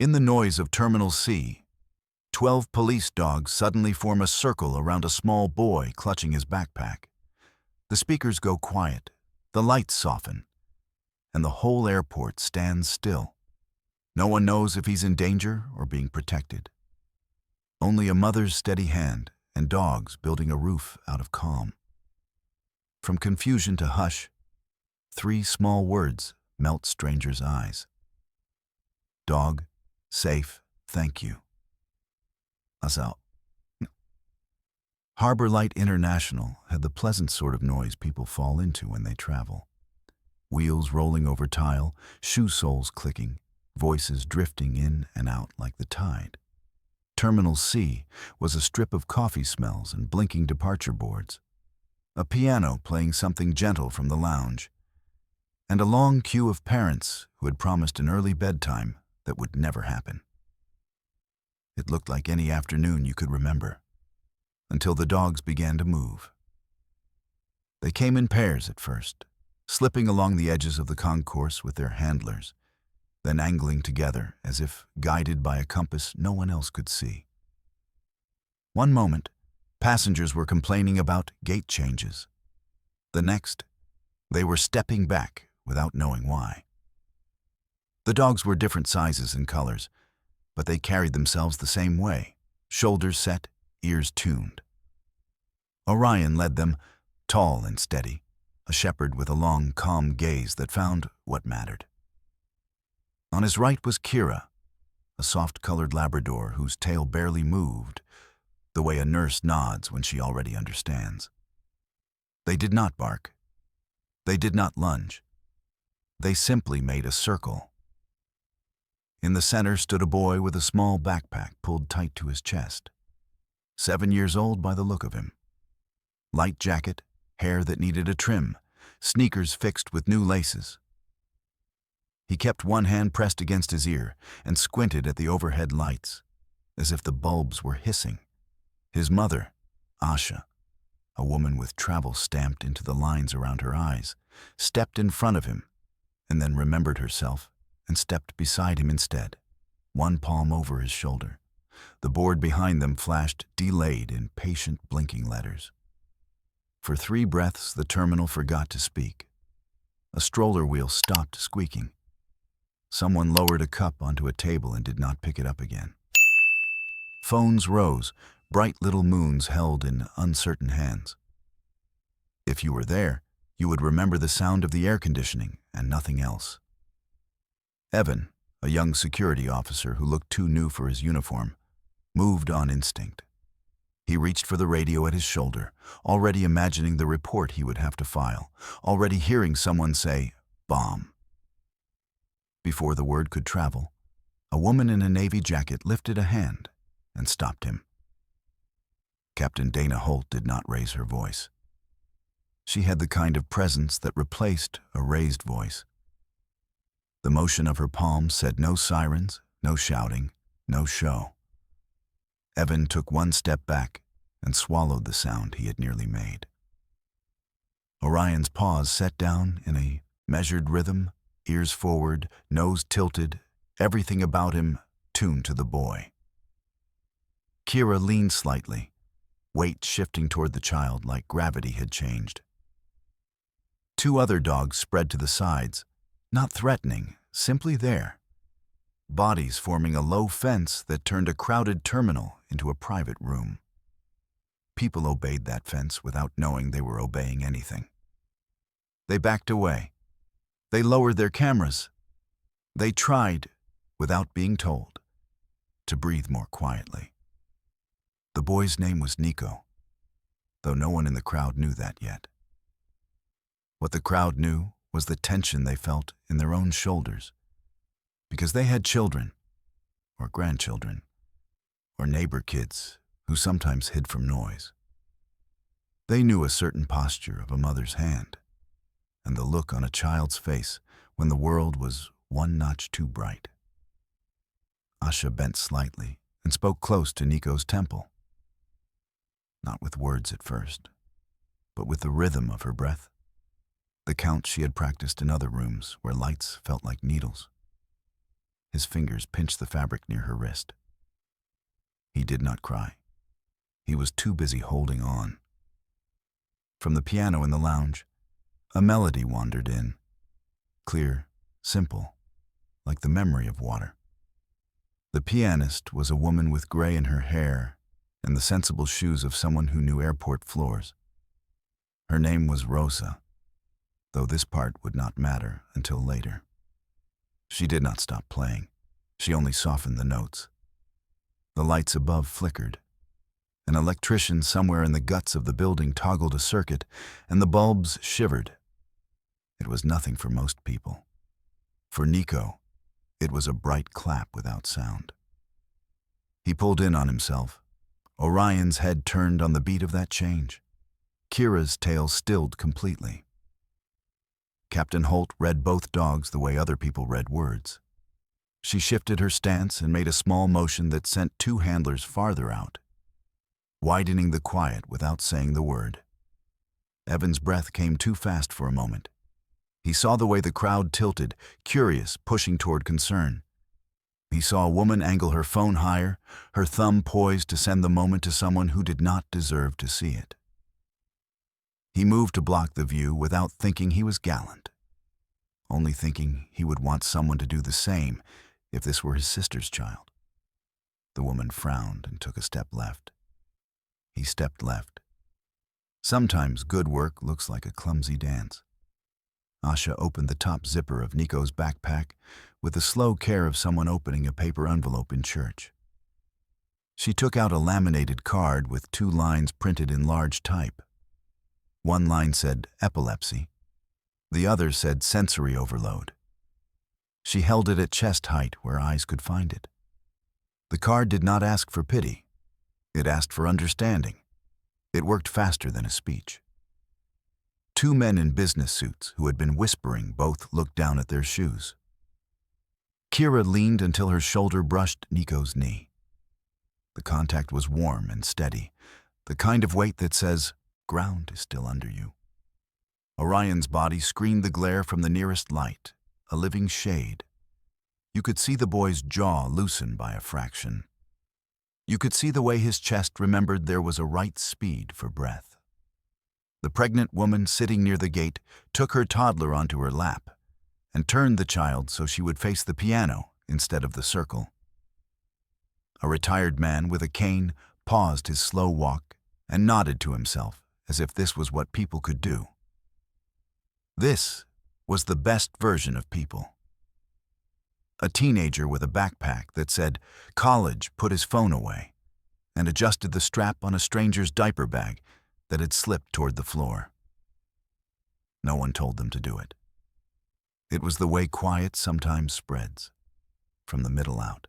In the noise of Terminal C, 12 police dogs suddenly form a circle around a small boy clutching his backpack. The speakers go quiet, the lights soften, and the whole airport stands still. No one knows if he's in danger or being protected. Only a mother's steady hand and dogs building a roof out of calm. From confusion to hush, 3 small words melt strangers' eyes. Dog, safe, thank you. Asal. Harbor Light International had the pleasant sort of noise people fall into when they travel. Wheels rolling over tile, shoe soles clicking, voices drifting in and out like the tide. Terminal C was a strip of coffee smells and blinking departure boards, a piano playing something gentle from the lounge, and a long queue of parents who had promised an early bedtime that would never happen. It looked like any afternoon you could remember, until the dogs began to move. They came in pairs at first, slipping along the edges of the concourse with their handlers, then angling together as if guided by a compass no one else could see. One moment, passengers were complaining about gate changes. The next, they were stepping back without knowing why. The dogs were different sizes and colors, but they carried themselves the same way, shoulders set, ears tuned. Orion led them, tall and steady, a shepherd with a long, calm gaze that found what mattered. On his right was Kira, a soft-colored Labrador whose tail barely moved, the way a nurse nods when she already understands. They did not bark. They did not lunge. They simply made a circle. In the center stood a boy with a small backpack pulled tight to his chest. 7 years old by the look of him. Light jacket, hair that needed a trim, sneakers fixed with new laces. He kept one hand pressed against his ear and squinted at the overhead lights, as if the bulbs were hissing. His mother, Asha, a woman with travel stamped into the lines around her eyes, stepped in front of him and then remembered herself and stepped beside him instead, one palm over his shoulder. The board behind them flashed delayed in patient blinking letters. For 3 breaths, the terminal forgot to speak. A stroller wheel stopped squeaking. Someone lowered a cup onto a table and did not pick it up again. Phones rose, bright little moons held in uncertain hands. If you were there, you would remember the sound of the air conditioning and nothing else. Evan, a young security officer who looked too new for his uniform, moved on instinct. He reached for the radio at his shoulder, already imagining the report he would have to file, already hearing someone say, "Bomb." Before the word could travel, a woman in a navy jacket lifted a hand and stopped him. Captain Dana Holt did not raise her voice. She had the kind of presence that replaced a raised voice. The motion of her palm said no sirens, no shouting, no show. Evan took one step back and swallowed the sound he had nearly made. Orion's paws set down in a measured rhythm, ears forward, nose tilted, everything about him tuned to the boy. Kira leaned slightly, weight shifting toward the child like gravity had changed. 2 other dogs spread to the sides, not threatening, simply there. Bodies forming a low fence that turned a crowded terminal into a private room. People obeyed that fence without knowing they were obeying anything. They backed away. They lowered their cameras. They tried, without being told, to breathe more quietly. The boy's name was Nico, though no one in the crowd knew that yet. What the crowd knew was the tension they felt in their own shoulders, because they had children, or grandchildren, or neighbor kids who sometimes hid from noise. They knew a certain posture of a mother's hand, and the look on a child's face when the world was one notch too bright. Asha bent slightly and spoke close to Nico's temple. Not with words at first, but with the rhythm of her breath, the count she had practiced in other rooms where lights felt like needles. His fingers pinched the fabric near her wrist. He did not cry. He was too busy holding on. From the piano in the lounge, a melody wandered in, clear, simple, like the memory of water. The pianist was a woman with gray in her hair and the sensible shoes of someone who knew airport floors. Her name was Rosa, though this part would not matter until later. She did not stop playing. She only softened the notes. The lights above flickered. An electrician somewhere in the guts of the building toggled a circuit, and the bulbs shivered. It was nothing for most people. For Nico, it was a bright clap without sound. He pulled in on himself. Orion's head turned on the beat of that change. Kira's tail stilled completely. Captain Holt read both dogs the way other people read words. She shifted her stance and made a small motion that sent two handlers farther out, widening the quiet without saying the word. Evan's breath came too fast for a moment. He saw the way the crowd tilted, curious, pushing toward concern. He saw a woman angle her phone higher, her thumb poised to send the moment to someone who did not deserve to see it. He moved to block the view without thinking he was gallant, only thinking he would want someone to do the same if this were his sister's child. The woman frowned and took a step left. He stepped left. Sometimes good work looks like a clumsy dance. Asha opened the top zipper of Nico's backpack with the slow care of someone opening a paper envelope in church. She took out a laminated card with 2 lines printed in large type. One line said epilepsy. The other said sensory overload. She held it at chest height where eyes could find it. The card did not ask for pity. It asked for understanding. It worked faster than a speech. 2 men in business suits who had been whispering both looked down at their shoes. Kira leaned until her shoulder brushed Nico's knee. The contact was warm and steady, the kind of weight that says, ground is still under you. Orion's body screened the glare from the nearest light, a living shade. You could see the boy's jaw loosen by a fraction. You could see the way his chest remembered there was a right speed for breath. The pregnant woman sitting near the gate took her toddler onto her lap and turned the child so she would face the piano instead of the circle. A retired man with a cane paused his slow walk and nodded to himself as if this was what people could do. This was the best version of people. A teenager with a backpack that said college put his phone away and adjusted the strap on a stranger's diaper bag that had slipped toward the floor. No one told them to do it. It was the way quiet sometimes spreads, from the middle out.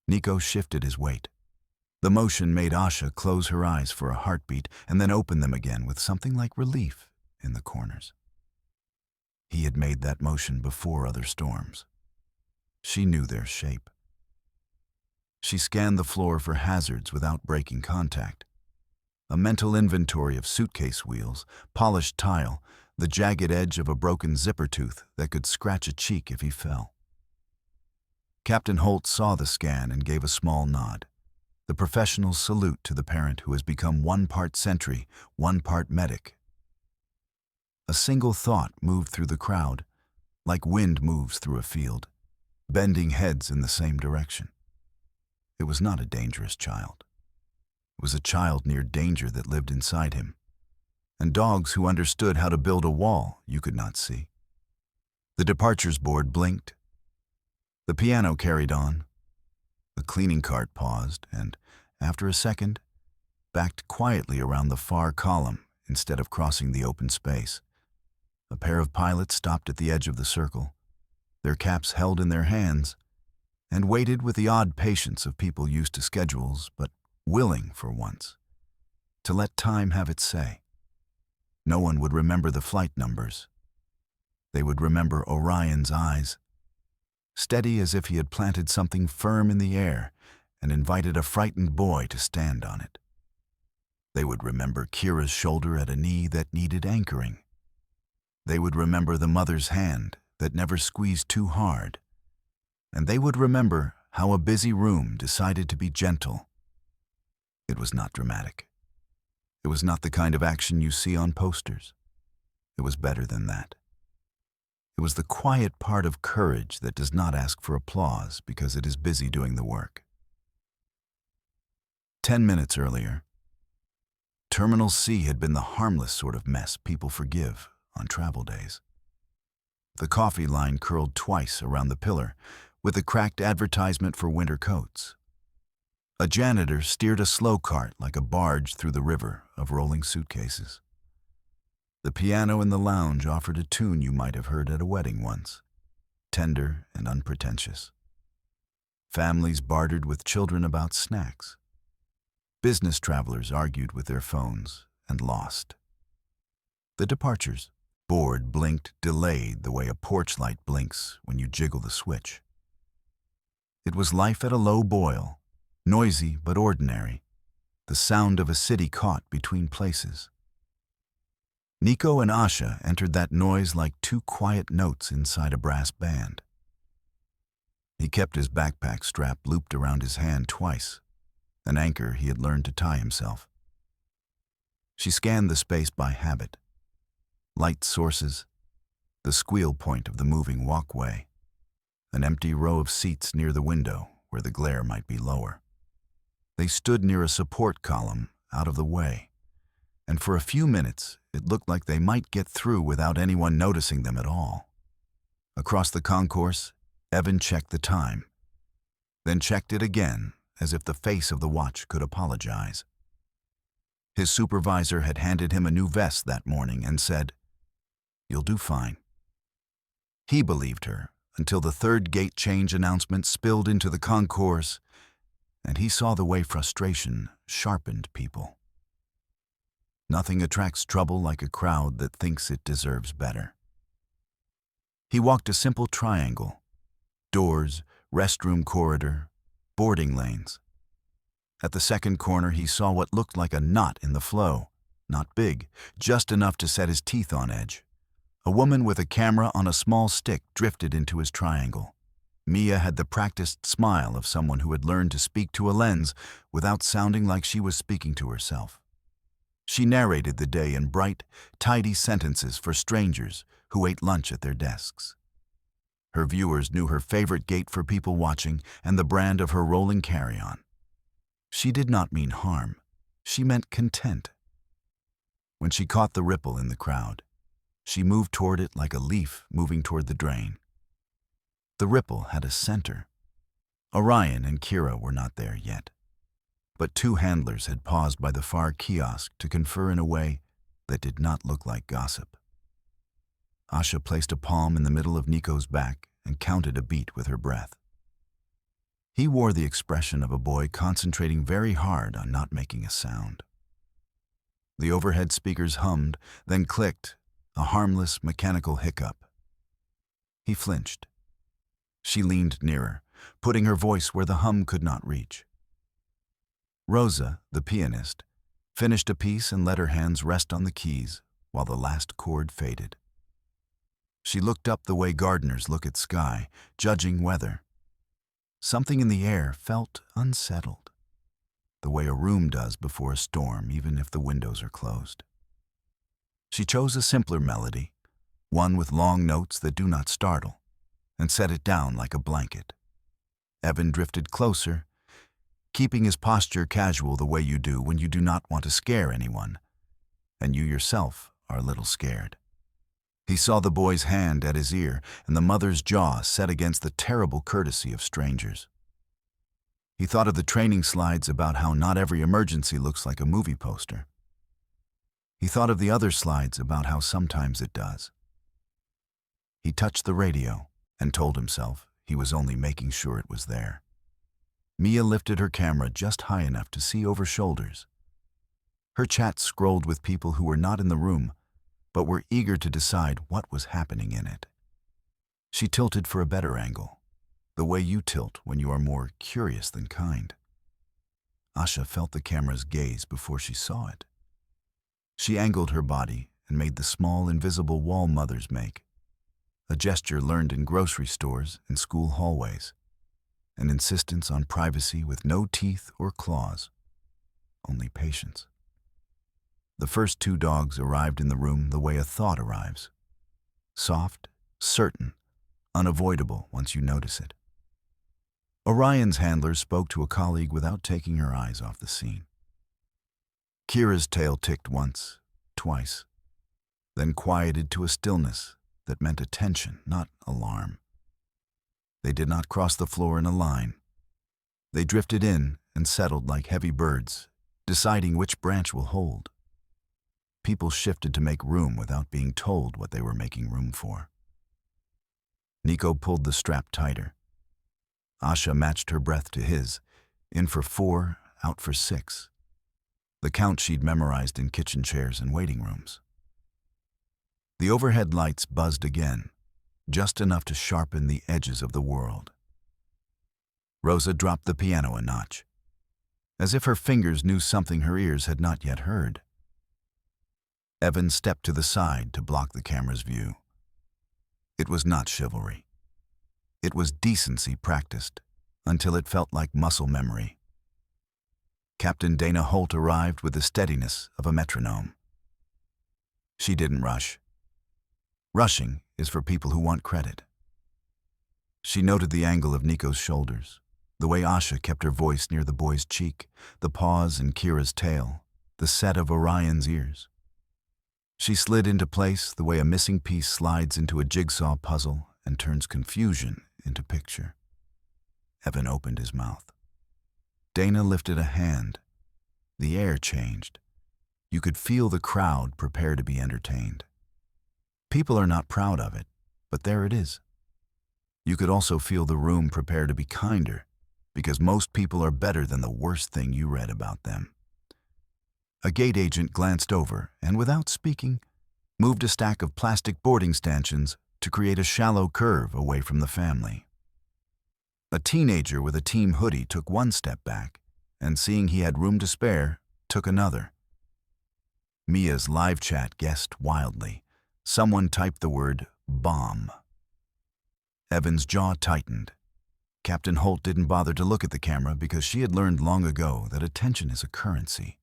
Nico shifted his weight. The motion made Asha close her eyes for a heartbeat and then open them again with something like relief in the corners. He had made that motion before other storms. She knew their shape. She scanned the floor for hazards without breaking contact. A mental inventory of suitcase wheels, polished tile, the jagged edge of a broken zipper tooth that could scratch a cheek if he fell. Captain Holt saw the scan and gave a small nod, the professional salute to the parent who has become 1 part sentry, 1 part medic. A single thought moved through the crowd, like wind moves through a field, bending heads in the same direction. It was not a dangerous child. It was a child near danger that lived inside him, and dogs who understood how to build a wall you could not see. The departures board blinked. The piano carried on. The cleaning cart paused and, after a second, backed quietly around the far column instead of crossing the open space. A pair of pilots stopped at the edge of the circle, their caps held in their hands, and waited with the odd patience of people used to schedules but willing, for once, to let time have its say. No one would remember the flight numbers. They would remember Orion's eyes, steady as if he had planted something firm in the air and invited a frightened boy to stand on it. They would remember Kira's shoulder at a knee that needed anchoring. They would remember the mother's hand that never squeezed too hard, and they would remember how a busy room decided to be gentle. It was not dramatic. It was not the kind of action you see on posters. It was better than that. It was the quiet part of courage that does not ask for applause because it is busy doing the work. 10 minutes earlier, Terminal C had been the harmless sort of mess people forgive on travel days. The coffee line curled twice around the pillar, with a cracked advertisement for winter coats. A janitor steered a slow cart like a barge through the river of rolling suitcases. The piano in the lounge offered a tune you might have heard at a wedding once, tender and unpretentious. Families bartered with children about snacks. Business travelers argued with their phones and lost. The departures, bored, blinked, delayed the way a porch light blinks when you jiggle the switch. It was life at a low boil, noisy but ordinary, the sound of a city caught between places. Nico and Asha entered that noise like two quiet notes inside a brass band. He kept his backpack strap looped around his hand twice, an anchor he had learned to tie himself. She scanned the space by habit. Light sources, the squeal point of the moving walkway, an empty row of seats near the window where the glare might be lower. They stood near a support column out of the way, and for a few minutes it looked like they might get through without anyone noticing them at all. Across the concourse, Evan checked the time, then checked it again as if the face of the watch could apologize. His supervisor had handed him a new vest that morning and said, "You'll do fine." He believed her until the third gate change announcement spilled into the concourse, and he saw the way frustration sharpened people. Nothing attracts trouble like a crowd that thinks it deserves better. He walked a simple triangle: doors, restroom corridor, boarding lanes. At the second corner, he saw what looked like a knot in the flow, not big, just enough to set his teeth on edge. A woman with a camera on a small stick drifted into his triangle. Mia had the practiced smile of someone who had learned to speak to a lens without sounding like she was speaking to herself. She narrated the day in bright, tidy sentences for strangers who ate lunch at their desks. Her viewers knew her favorite gate for people watching and the brand of her rolling carry-on. She did not mean harm. She meant content. When she caught the ripple in the crowd, she moved toward it like a leaf moving toward the drain. The ripple had a center. Orion and Kira were not there yet, but two handlers had paused by the far kiosk to confer in a way that did not look like gossip. Asha placed a palm in the middle of Nico's back and counted a beat with her breath. He wore the expression of a boy concentrating very hard on not making a sound. The overhead speakers hummed, then clicked, a harmless mechanical hiccup. He flinched. She leaned nearer, putting her voice where the hum could not reach. Rosa, the pianist, finished a piece and let her hands rest on the keys while the last chord faded. She looked up the way gardeners look at sky, judging weather. Something in the air felt unsettled, the way a room does before a storm, even if the windows are closed. She chose a simpler melody, one with long notes that do not startle, and set it down like a blanket. Evan drifted closer, keeping his posture casual the way you do when you do not want to scare anyone, and you yourself are a little scared. He saw the boy's hand at his ear and the mother's jaw set against the terrible courtesy of strangers. He thought of the training slides about how not every emergency looks like a movie poster. He thought of the other slides about how sometimes it does. He touched the radio and told himself he was only making sure it was there. Mia lifted her camera just high enough to see over shoulders. Her chat scrolled with people who were not in the room, but were eager to decide what was happening in it. She tilted for a better angle, the way you tilt when you are more curious than kind. Asha felt the camera's gaze before she saw it. She angled her body and made the small, invisible wall mothers make, a gesture learned in grocery stores and school hallways. an insistence on privacy with no teeth or claws, only patience. The first two dogs arrived in the room the way a thought arrives. Soft, certain, unavoidable once you notice it. Orion's handler spoke to a colleague without taking her eyes off the scene. Kira's tail ticked once, twice, then quieted to a stillness that meant attention, not alarm. They did not cross the floor in a line. They drifted in and settled like heavy birds, deciding which branch will hold. People shifted to make room without being told what they were making room for. Nico pulled the strap tighter. Asha matched her breath to his, in for 4, out for 6. The count she'd memorized in kitchen chairs and waiting rooms. The overhead lights buzzed again, just enough to sharpen the edges of the world. Rosa dropped the piano a notch, as if her fingers knew something her ears had not yet heard. Evan stepped to the side to block the camera's view. It was not chivalry. It was decency practiced, until it felt like muscle memory. Captain Dana Holt arrived with the steadiness of a metronome. She didn't rush. Rushing is for people who want credit. She noted the angle of Nico's shoulders, the way Asha kept her voice near the boy's cheek, the pause in Kira's tail, the set of Orion's ears. She slid into place the way a missing piece slides into a jigsaw puzzle and turns confusion into picture. Evan opened his mouth. Dana lifted a hand. The air changed. You could feel the crowd prepare to be entertained. People are not proud of it, but there it is. You could also feel the room prepare to be kinder, because most people are better than the worst thing you read about them. A gate agent glanced over and, without speaking, moved a stack of plastic boarding stanchions to create a shallow curve away from the family. A teenager with a team hoodie took one step back, and seeing he had room to spare, took another. Mia's live chat guessed wildly. Someone typed the word bomb. Evan's jaw tightened. Captain Holt didn't bother to look at the camera because she had learned long ago that attention is a currency,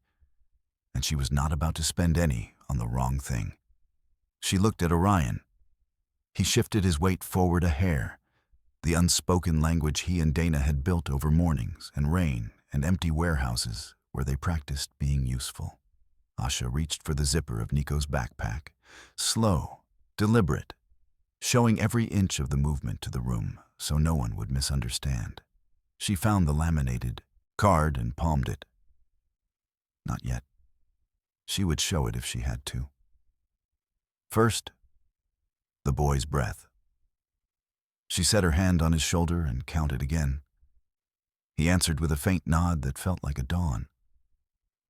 and she was not about to spend any on the wrong thing. She looked at Orion. He shifted his weight forward a hair, the unspoken language he and Dana had built over mornings and rain and empty warehouses where they practiced being useful. Asha reached for the zipper of Nico's backpack, slow, deliberate, showing every inch of the movement to the room so no one would misunderstand. She found the laminated card and palmed it. Not yet. She would show it if she had to. First, the boy's breath. She set her hand on his shoulder and counted again. He answered with a faint nod that felt like a dawn.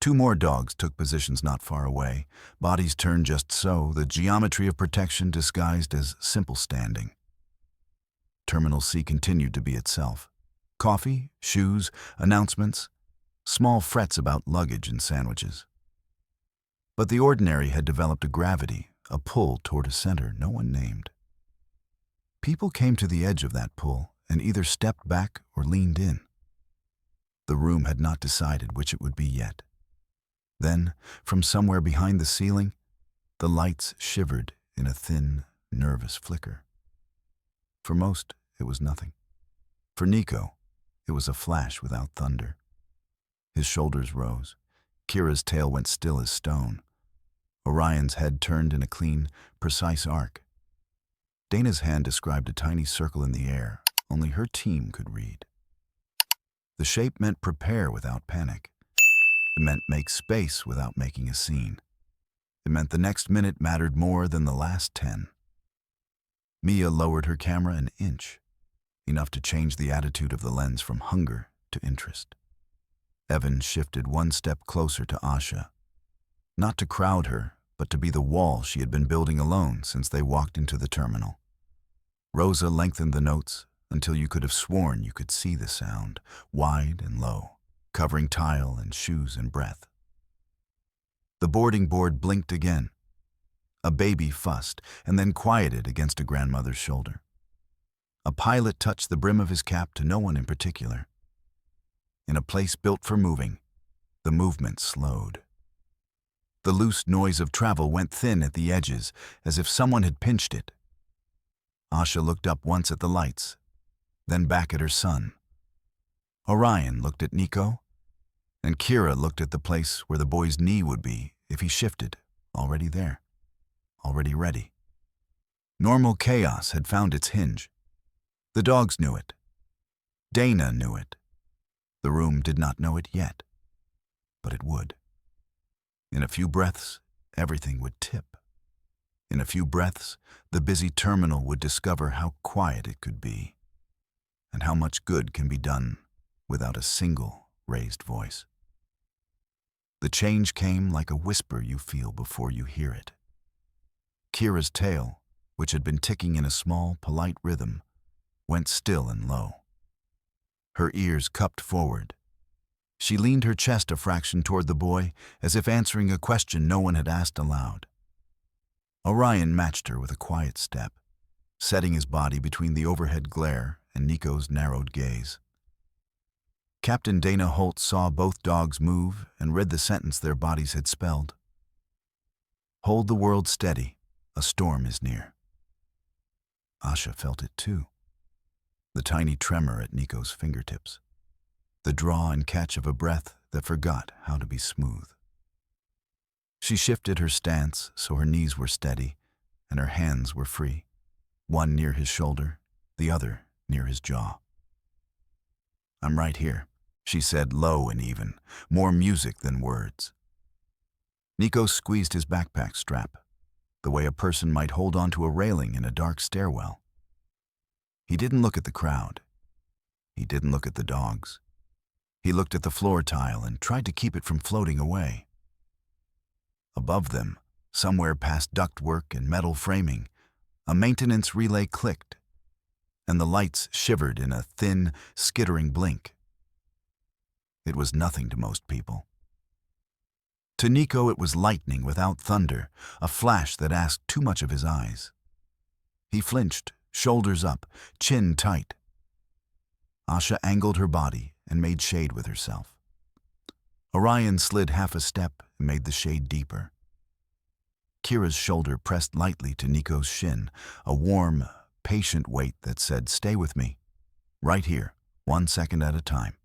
2 more dogs took positions not far away, bodies turned just so, the geometry of protection disguised as simple standing. Terminal C continued to be itself. Coffee, shoes, announcements, small frets about luggage and sandwiches. But the ordinary had developed a gravity, a pull toward a center no one named. People came to the edge of that pull and either stepped back or leaned in. The room had not decided which it would be yet. Then, from somewhere behind the ceiling, the lights shivered in a thin, nervous flicker. For most, it was nothing. For Nico, it was a flash without thunder. His shoulders rose. Kira's tail went still as stone. Orion's head turned in a clean, precise arc. Dana's hand described a tiny circle in the air only her team could read. The shape meant prepare without panic. It meant make space without making a scene. It meant the next minute mattered more than the last 10. Mia lowered her camera an inch, enough to change the attitude of the lens from hunger to interest. Evan shifted one step closer to Asha, not to crowd her, but to be the wall she had been building alone since they walked into the terminal. Rosa lengthened the notes until you could have sworn you could see the sound, wide and low, covering tile and shoes and breath. The boarding board blinked again. A baby fussed and then quieted against a grandmother's shoulder. A pilot touched the brim of his cap to no one in particular. In a place built for moving, the movement slowed. The loose noise of travel went thin at the edges, as if someone had pinched it. Asha looked up once at the lights, then back at her son. Orion looked at Nico, and Kira looked at the place where the boy's knee would be if he shifted, already there, already ready. Normal chaos had found its hinge. The dogs knew it. Dana knew it. The room did not know it yet, but it would. In a few breaths, everything would tip. In a few breaths, the busy terminal would discover how quiet it could be, and how much good can be done without a single raised voice. The change came like a whisper you feel before you hear it. Kira's tail, which had been ticking in a small, polite rhythm, went still and low. Her ears cupped forward. She leaned her chest a fraction toward the boy, as if answering a question no one had asked aloud. Orion matched her with a quiet step, setting his body between the overhead glare and Nico's narrowed gaze. Captain Dana Holt saw both dogs move and read the sentence their bodies had spelled. Hold the world steady, a storm is near. Asha felt it too. The tiny tremor at Nico's fingertips. The draw and catch of a breath that forgot how to be smooth. She shifted her stance so her knees were steady and her hands were free, one near his shoulder, the other near his jaw. I'm right here, she said, low and even, more music than words. Nico squeezed his backpack strap, the way a person might hold onto a railing in a dark stairwell. He didn't look at the crowd. He didn't look at the dogs. He looked at the floor tile and tried to keep it from floating away. Above them, somewhere past ductwork and metal framing, a maintenance relay clicked, and the lights shivered in a thin, skittering blink. It was nothing to most people. To Nico it was lightning without thunder, a flash that asked too much of his eyes. He flinched, shoulders up, chin tight. Asha angled her body and made shade with herself. Orion slid half a step and made the shade deeper. Kira's shoulder pressed lightly to Nico's shin, a warm, patient weight that said, stay with me, right here, 1 second at a time.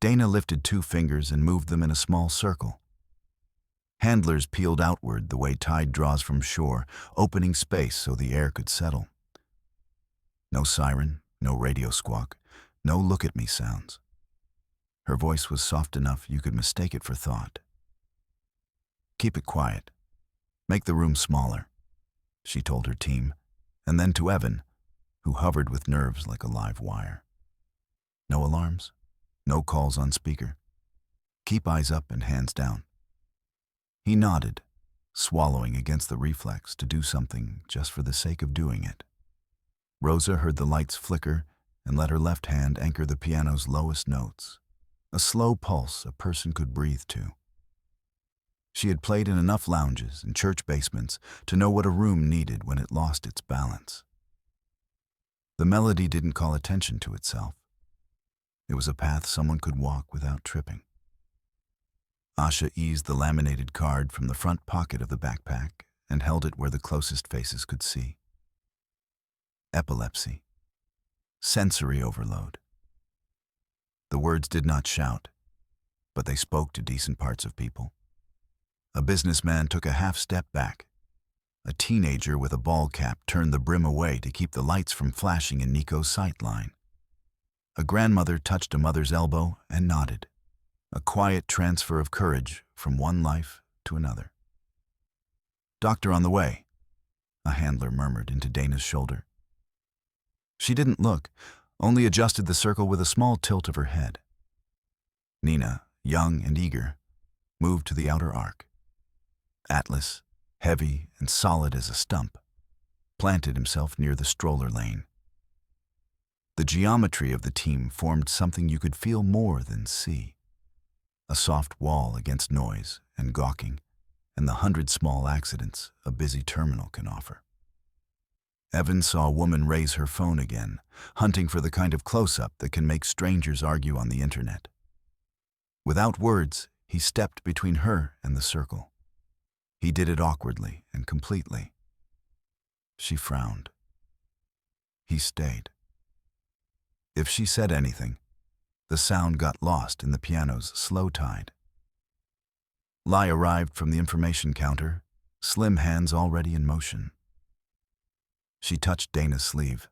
Dana lifted 2 fingers and moved them in a small circle. Handlers peeled outward the way tide draws from shore, opening space so the air could settle. No siren, no radio squawk, no look at me sounds. Her voice was soft enough you could mistake it for thought. Keep it quiet. Make the room smaller, she told her team, and then to Evan, who hovered with nerves like a live wire. No alarms, no calls on speaker. Keep eyes up and hands down. He nodded, swallowing against the reflex to do something just for the sake of doing it. Rosa heard the lights flicker and let her left hand anchor the piano's lowest notes, a slow pulse a person could breathe to. She had played in enough lounges and church basements to know what a room needed when it lost its balance. The melody didn't call attention to itself. It was a path someone could walk without tripping. Asha eased the laminated card from the front pocket of the backpack and held it where the closest faces could see. Epilepsy. Sensory overload. The words did not shout, but they spoke to decent parts of people. A businessman took a half step back. A teenager with a ball cap turned the brim away to keep the lights from flashing in Nico's sight line. A grandmother touched a mother's elbow and nodded, a quiet transfer of courage from one life to another. Doctor on the way, a handler murmured into Dana's shoulder. She didn't look, only adjusted the circle with a small tilt of her head. Nina, young and eager, moved to the outer arc. Atlas, heavy and solid as a stump, planted himself near the stroller lane. The geometry of the team formed something you could feel more than see. A soft wall against noise and gawking, and the 100 small accidents a busy terminal can offer. Evan saw a woman raise her phone again, hunting for the kind of close-up that can make strangers argue on the internet. Without words, he stepped between her and the circle. He did it awkwardly and completely. She frowned. He stayed. If she said anything, the sound got lost in the piano's slow tide. Lai arrived from the information counter, slim hands already in motion. She touched Dana's sleeve.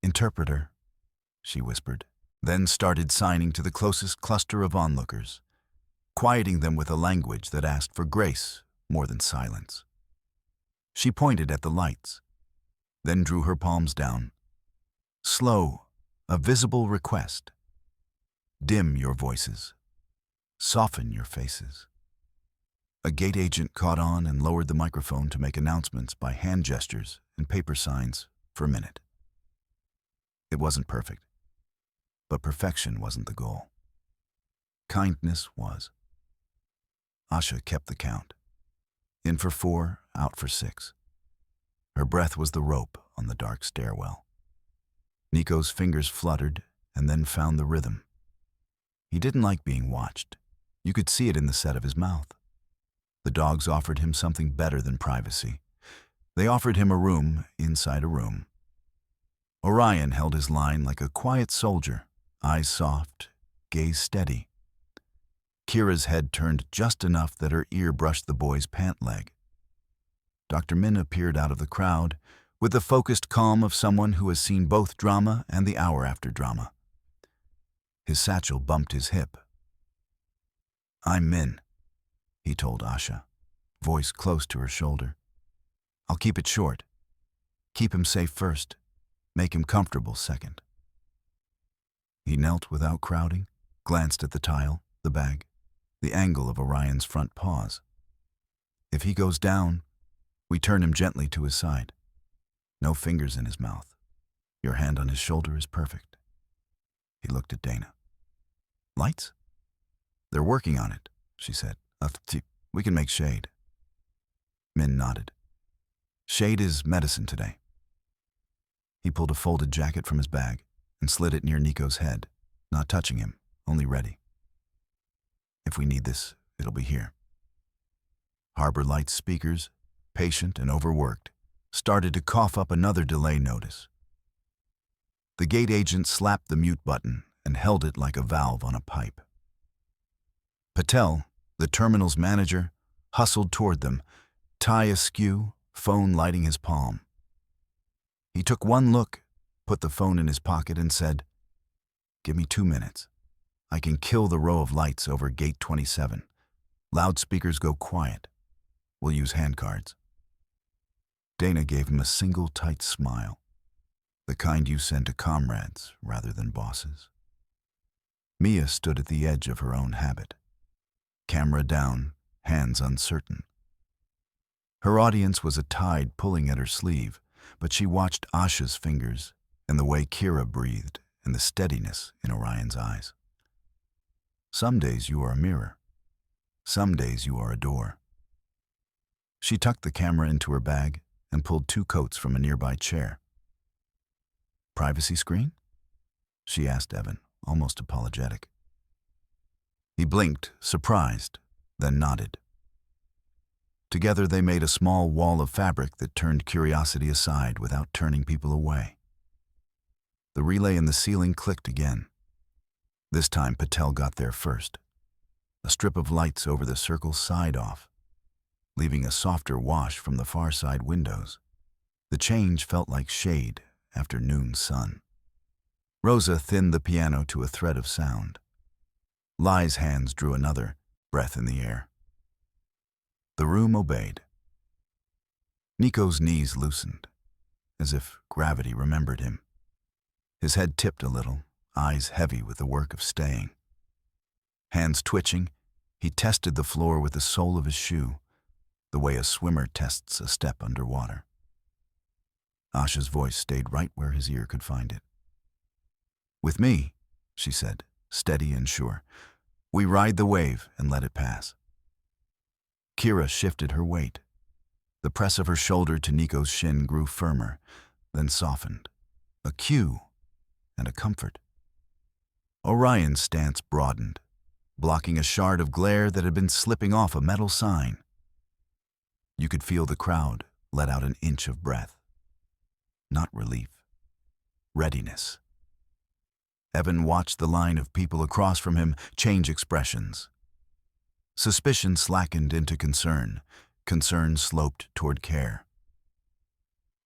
"Interpreter," she whispered, then started signing to the closest cluster of onlookers, quieting them with a language that asked for grace more than silence. She pointed at the lights, then drew her palms down. Slow, a visible request. Dim your voices. Soften your faces. A gate agent caught on and lowered the microphone to make announcements by hand gestures and paper signs for a minute. It wasn't perfect, but perfection wasn't the goal. Kindness was. Asha kept the count. In for 4, out for 6. Her breath was the rope on the dark stairwell. Nico's fingers fluttered and then found the rhythm. He didn't like being watched. You could see it in the set of his mouth. The dogs offered him something better than privacy. They offered him a room inside a room. Orion held his line like a quiet soldier, eyes soft, gaze steady. Kira's head turned just enough that her ear brushed the boy's pant leg. Dr. Min appeared out of the crowd with the focused calm of someone who has seen both drama and the hour after drama. His satchel bumped his hip. "I'm Min," he told Asha, voice close to her shoulder. "I'll keep it short. Keep him safe first. Make him comfortable second." He knelt without crowding, glanced at the tile, the bag, the angle of Orion's front paws. "If he goes down, we turn him gently to his side. No fingers in his mouth. Your hand on his shoulder is perfect." He looked at Dana. "Lights?" "They're working on it," she said. "We can make shade." Min nodded. "Shade is medicine today." He pulled a folded jacket from his bag and slid it near Nico's head, not touching him, only ready. "If we need this, it'll be here." Harbor Lights speakers, patient and overworked, started to cough up another delay notice. The gate agent slapped the mute button and held it like a valve on a pipe. Patel, the terminal's manager, hustled toward them, tie askew, phone lighting his palm. He took one look, put the phone in his pocket and said, "Give me 2 minutes. I can kill the row of lights over gate 27. Loudspeakers go quiet. We'll use handcards." Dana gave him a single tight smile, the kind you send to comrades rather than bosses. Mia stood at the edge of her own habit, camera down, hands uncertain. Her audience was a tide pulling at her sleeve, but she watched Asha's fingers and the way Kira breathed and the steadiness in Orion's eyes. Some days you are a mirror. Some days you are a door. She tucked the camera into her bag and pulled 2 coats from a nearby chair. "Privacy screen?" she asked Evan, almost apologetic. He blinked, surprised, then nodded. Together they made a small wall of fabric that turned curiosity aside without turning people away. The relay in the ceiling clicked again. This time Patel got there first. A strip of lights over the circle sighed off, leaving a softer wash from the far side windows. The change felt like shade after noon sun. Rosa thinned the piano to a thread of sound. Lai's hands drew another, breath in the air. The room obeyed. Nico's knees loosened, as if gravity remembered him. His head tipped a little, eyes heavy with the work of staying. Hands twitching, he tested the floor with the sole of his shoe, the way a swimmer tests a step underwater. Asha's voice stayed right where his ear could find it. "With me," she said, steady and sure. "We ride the wave and let it pass." Kira shifted her weight. The press of her shoulder to Nico's shin grew firmer, then softened. A cue and a comfort. Orion's stance broadened, blocking a shard of glare that had been slipping off a metal sign. You could feel the crowd let out an inch of breath. Not relief. Readiness. Evan watched the line of people across from him change expressions. Suspicion slackened into concern. Concern sloped toward care.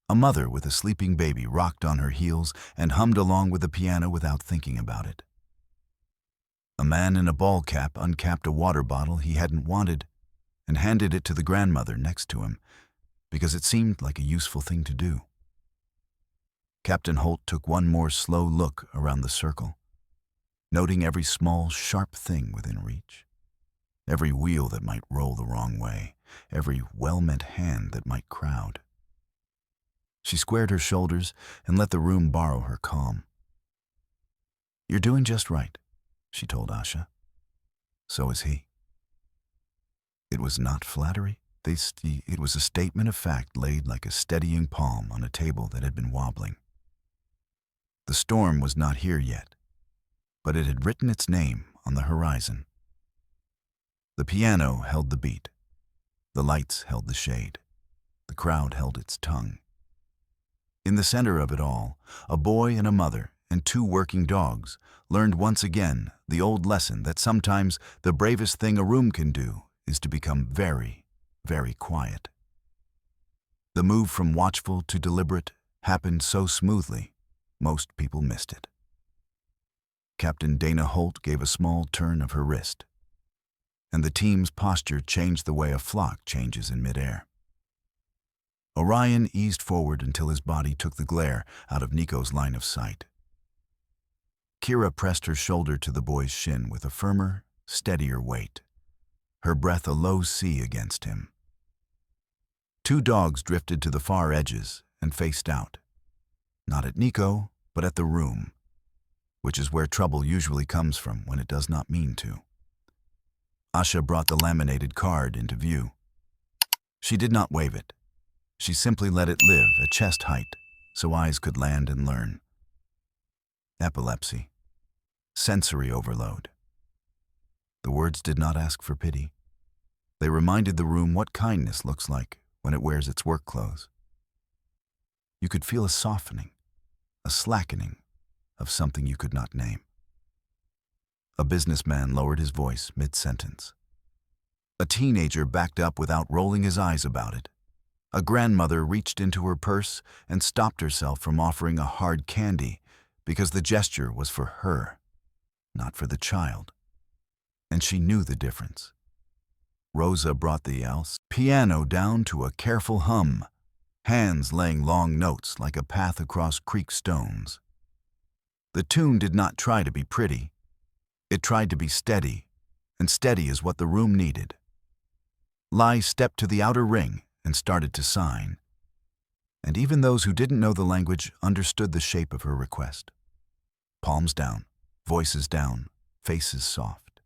A mother with a sleeping baby rocked on her heels and hummed along with the piano without thinking about it. A man in a ball cap uncapped a water bottle he hadn't wanted and handed it to the grandmother next to him because it seemed like a useful thing to do. Captain Holt took one more slow look around the circle, noting every small, sharp thing within reach, every wheel that might roll the wrong way, every well-meant hand that might crowd. She squared her shoulders and let the room borrow her calm. "You're doing just right," she told Asha. "So is he." It was not flattery. It was a statement of fact laid like a steadying palm on a table that had been wobbling. The storm was not here yet, but it had written its name on the horizon. The piano held the beat. The lights held the shade. The crowd held its tongue. In the center of it all, a boy and a mother and two working dogs learned once again the old lesson that sometimes the bravest thing a room can do is to become very, very quiet. The move from watchful to deliberate happened so smoothly, most people missed it. Captain Dana Holt gave a small turn of her wrist, and the team's posture changed the way a flock changes in midair. Orion eased forward until his body took the glare out of Nico's line of sight. Kira pressed her shoulder to the boy's shin with a firmer, steadier weight, her breath a low sea against him. Two dogs drifted to the far edges and faced out, not at Nico, but at the room, which is where trouble usually comes from when it does not mean to. Asha brought the laminated card into view. She did not wave it. She simply let it live at chest height so eyes could land and learn. Epilepsy. Sensory overload. The words did not ask for pity. They reminded the room what kindness looks like when it wears its work clothes. You could feel a softening, a slackening of something you could not name. A businessman lowered his voice mid-sentence. A teenager backed up without rolling his eyes about it. A grandmother reached into her purse and stopped herself from offering a hard candy because the gesture was for her, not for the child. And she knew the difference. Rosa brought the piano down to a careful hum, hands laying long notes like a path across creek stones. The tune did not try to be pretty. It tried to be steady, and steady is what the room needed. Lai stepped to the outer ring and started to sign. And even those who didn't know the language understood the shape of her request. Palms down, voices down, faces soft.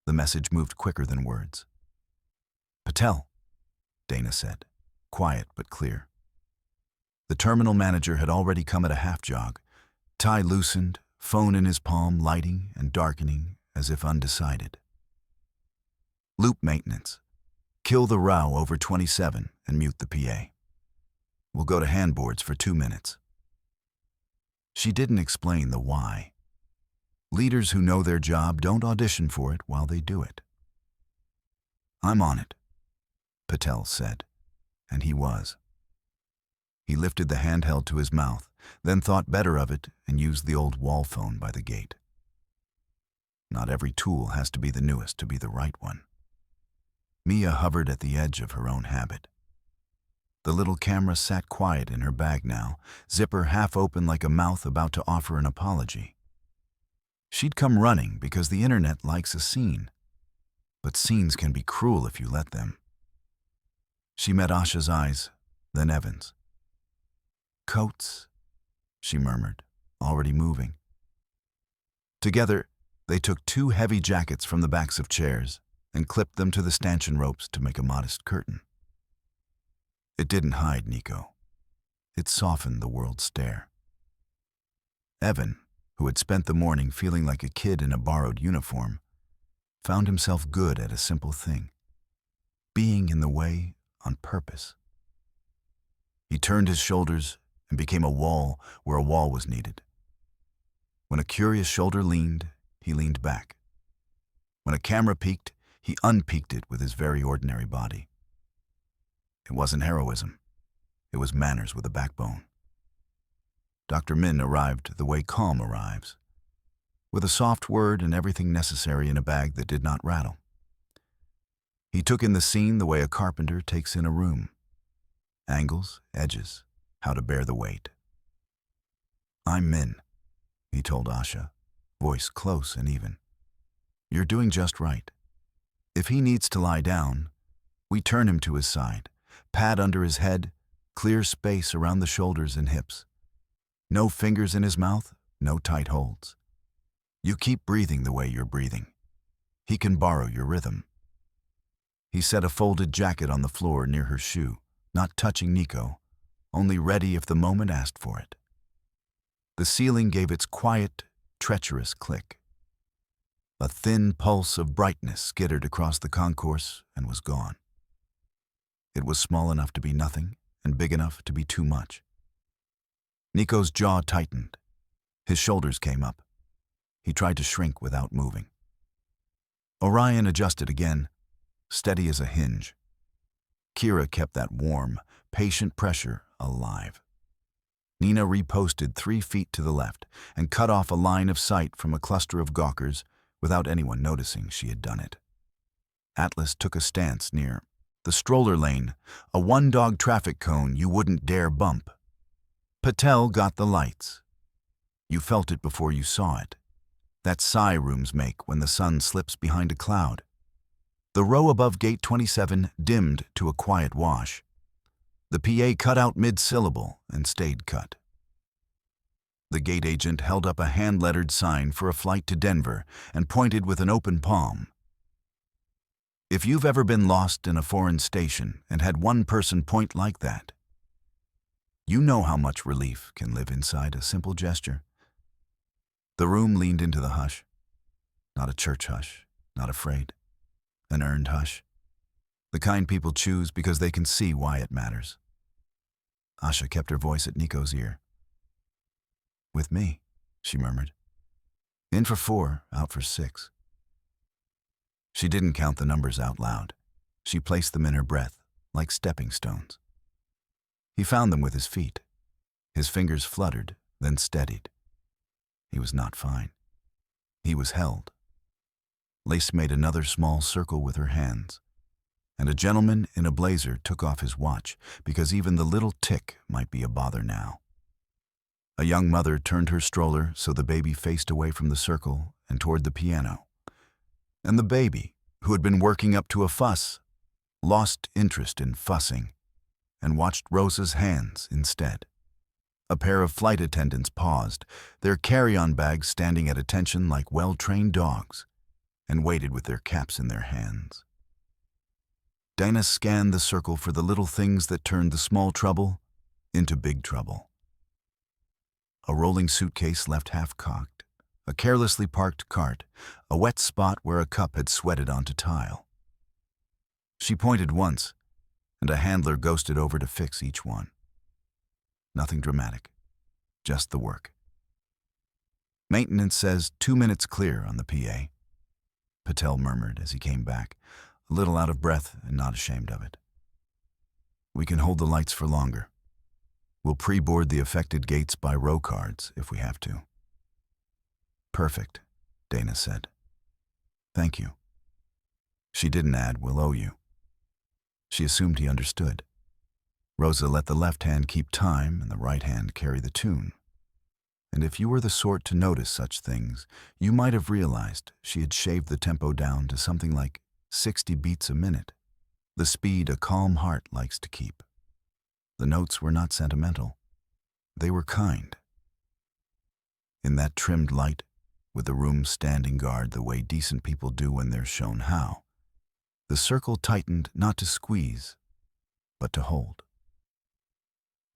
The message moved quicker than words. "Patel," Dana said, quiet but clear. The terminal manager had already come at a half-jog, tie loosened, phone in his palm, lighting and darkening as if undecided. "Loop maintenance. Kill the row over 27 and mute the PA. We'll go to handboards for 2 minutes." She didn't explain the why. Leaders who know their job don't audition for it while they do it. "I'm on it," Patel said, and he was. He lifted the handheld to his mouth, then thought better of it and used the old wall phone by the gate. Not every tool has to be the newest to be the right one. Mia hovered at the edge of her own habit. The little camera sat quiet in her bag now, zipper half open like a mouth about to offer an apology. She'd come running because the internet likes a scene, but scenes can be cruel if you let them. She met Asha's eyes, then Evan's. "Coats," she murmured, already moving. Together, they took 2 heavy jackets from the backs of chairs and clipped them to the stanchion ropes to make a modest curtain. It didn't hide Nico. It softened the world's stare. Evan, who had spent the morning feeling like a kid in a borrowed uniform, found himself good at a simple thing: being in the way on purpose. He turned his shoulders and became a wall where a wall was needed. When a curious shoulder leaned, he leaned back. When a camera peeked, he unpeeked it with his very ordinary body. It wasn't heroism. It was manners with a backbone. Dr. Min arrived the way calm arrives, with a soft word and everything necessary in a bag that did not rattle. He took in the scene the way a carpenter takes in a room. Angles, edges, how to bear the weight. "I'm Min," he told Asha, voice close and even. "You're doing just right. If he needs to lie down, we turn him to his side, pad under his head, clear space around the shoulders and hips. No fingers in his mouth, no tight holds. You keep breathing the way you're breathing. He can borrow your rhythm." He set a folded jacket on the floor near her shoe, not touching Nico, only ready if the moment asked for it. The ceiling gave its quiet, treacherous click. A thin pulse of brightness skittered across the concourse and was gone. It was small enough to be nothing and big enough to be too much. Nico's jaw tightened. His shoulders came up. He tried to shrink without moving. Orion adjusted again, steady as a hinge. Kira kept that warm, patient pressure alive. Nina reposted 3 feet to the left and cut off a line of sight from a cluster of gawkers without anyone noticing she had done it. Atlas took a stance near the stroller lane, a one-dog traffic cone you wouldn't dare bump. Patel got the lights. You felt it before you saw it. That sigh rooms make when the sun slips behind a cloud. The row above gate 27 dimmed to a quiet wash. The PA cut out mid-syllable and stayed cut. The gate agent held up a hand-lettered sign for a flight to Denver and pointed with an open palm. If you've ever been lost in a foreign station and had one person point like that, you know how much relief can live inside a simple gesture. The room leaned into the hush. Not a church hush, not afraid. An earned hush. The kind people choose because they can see why it matters. Asha kept her voice at Nico's ear. "With me," she murmured. "In for 4, out for 6. She didn't count the numbers out loud. She placed them in her breath, like stepping stones. He found them with his feet. His fingers fluttered, then steadied. He was not fine. He was held. Lace made another small circle with her hands, and a gentleman in a blazer took off his watch because even the little tick might be a bother now. A young mother turned her stroller so the baby faced away from the circle and toward the piano. And the baby, who had been working up to a fuss, lost interest in fussing and watched Rosa's hands instead. A pair of flight attendants paused, their carry-on bags standing at attention like well-trained dogs, and waited with their caps in their hands. Dinah scanned the circle for the little things that turned the small trouble into big trouble. A rolling suitcase left half-cocked, a carelessly parked cart, a wet spot where a cup had sweated onto tile. She pointed once, and a handler ghosted over to fix each one. Nothing dramatic, just the work. Maintenance says 2 minutes clear on the PA, Patel murmured as he came back, a little out of breath and not ashamed of it. We can hold the lights for longer. We'll pre-board the affected gates by row cards if we have to. Perfect, Dana said. Thank you. She didn't add, we'll owe you. She assumed he understood. Rosa let the left hand keep time and the right hand carry the tune. And if you were the sort to notice such things, you might have realized she had shaved the tempo down to something like 60 beats a minute, the speed a calm heart likes to keep. The notes were not sentimental. They were kind. In that trimmed light, with the room standing guard the way decent people do when they're shown how, the circle tightened not to squeeze, but to hold.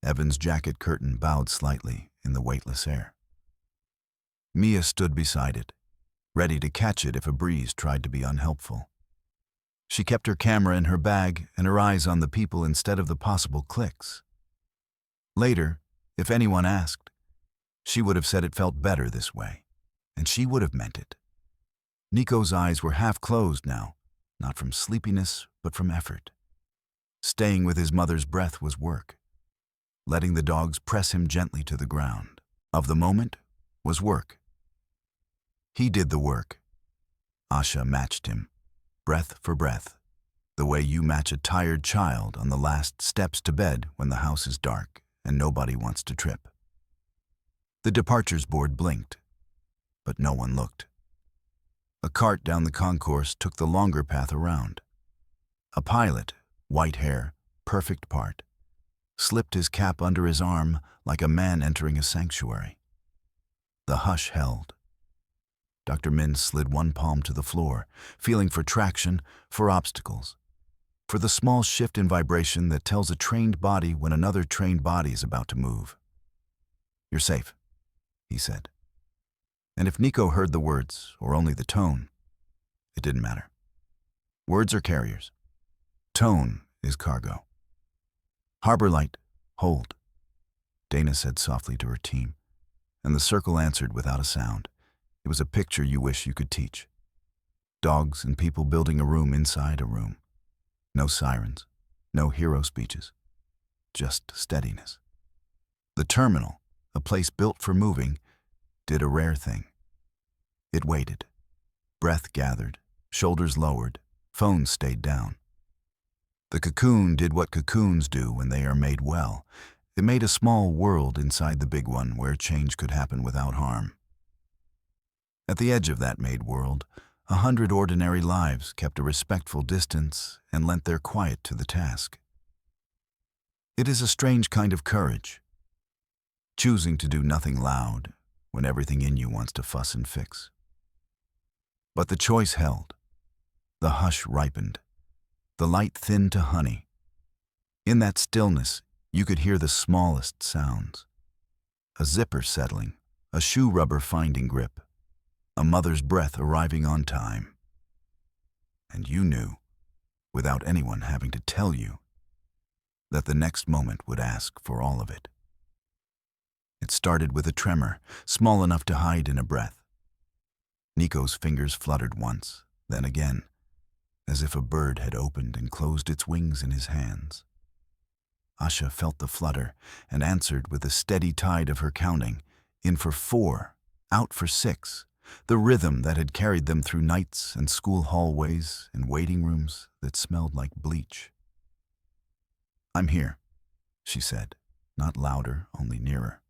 Evan's jacket curtain bowed slightly in the weightless air. Mia stood beside it, ready to catch it if a breeze tried to be unhelpful. She kept her camera in her bag and her eyes on the people instead of the possible clicks. Later, if anyone asked, she would have said it felt better this way, and she would have meant it. Nico's eyes were half closed now, not from sleepiness, but from effort. Staying with his mother's breath was work. Letting the dogs press him gently to the ground of the moment was work. He did the work. Asha matched him, breath for breath, the way you match a tired child on the last steps to bed when the house is dark and nobody wants to trip. The departures board blinked, but no one looked. A cart down the concourse took the longer path around. A pilot, white hair, perfect part, slipped his cap under his arm like a man entering a sanctuary. The hush held. Dr. Min slid one palm to the floor, feeling for traction, for obstacles, for the small shift in vibration that tells a trained body when another trained body is about to move. "You're safe," he said. And if Nico heard the words, or only the tone, it didn't matter. Words are carriers. Tone is cargo. "Harbor light, hold," Dana said softly to her team, and the circle answered without a sound. It was a picture you wish you could teach. Dogs and people building a room inside a room. No sirens, no hero speeches, just steadiness. The terminal, a place built for moving, did a rare thing. It waited. Breath gathered, shoulders lowered, phones stayed down. The cocoon did what cocoons do when they are made well. It made a small world inside the big one where change could happen without harm. At the edge of that made world, 100 ordinary lives kept a respectful distance and lent their quiet to the task. It is a strange kind of courage, choosing to do nothing loud when everything in you wants to fuss and fix. But the choice held. The hush ripened. The light thinned to honey. In that stillness, you could hear the smallest sounds. A zipper settling, a shoe rubber finding grip, a mother's breath arriving on time. And you knew, without anyone having to tell you, that the next moment would ask for all of it. It started with a tremor, small enough to hide in a breath. Nico's fingers fluttered once, then again, as if a bird had opened and closed its wings in his hands. Asha felt the flutter and answered with a steady tide of her counting, in for 4, out for 6, the rhythm that had carried them through nights and school hallways and waiting rooms that smelled like bleach. "I'm here," she said, not louder, only nearer.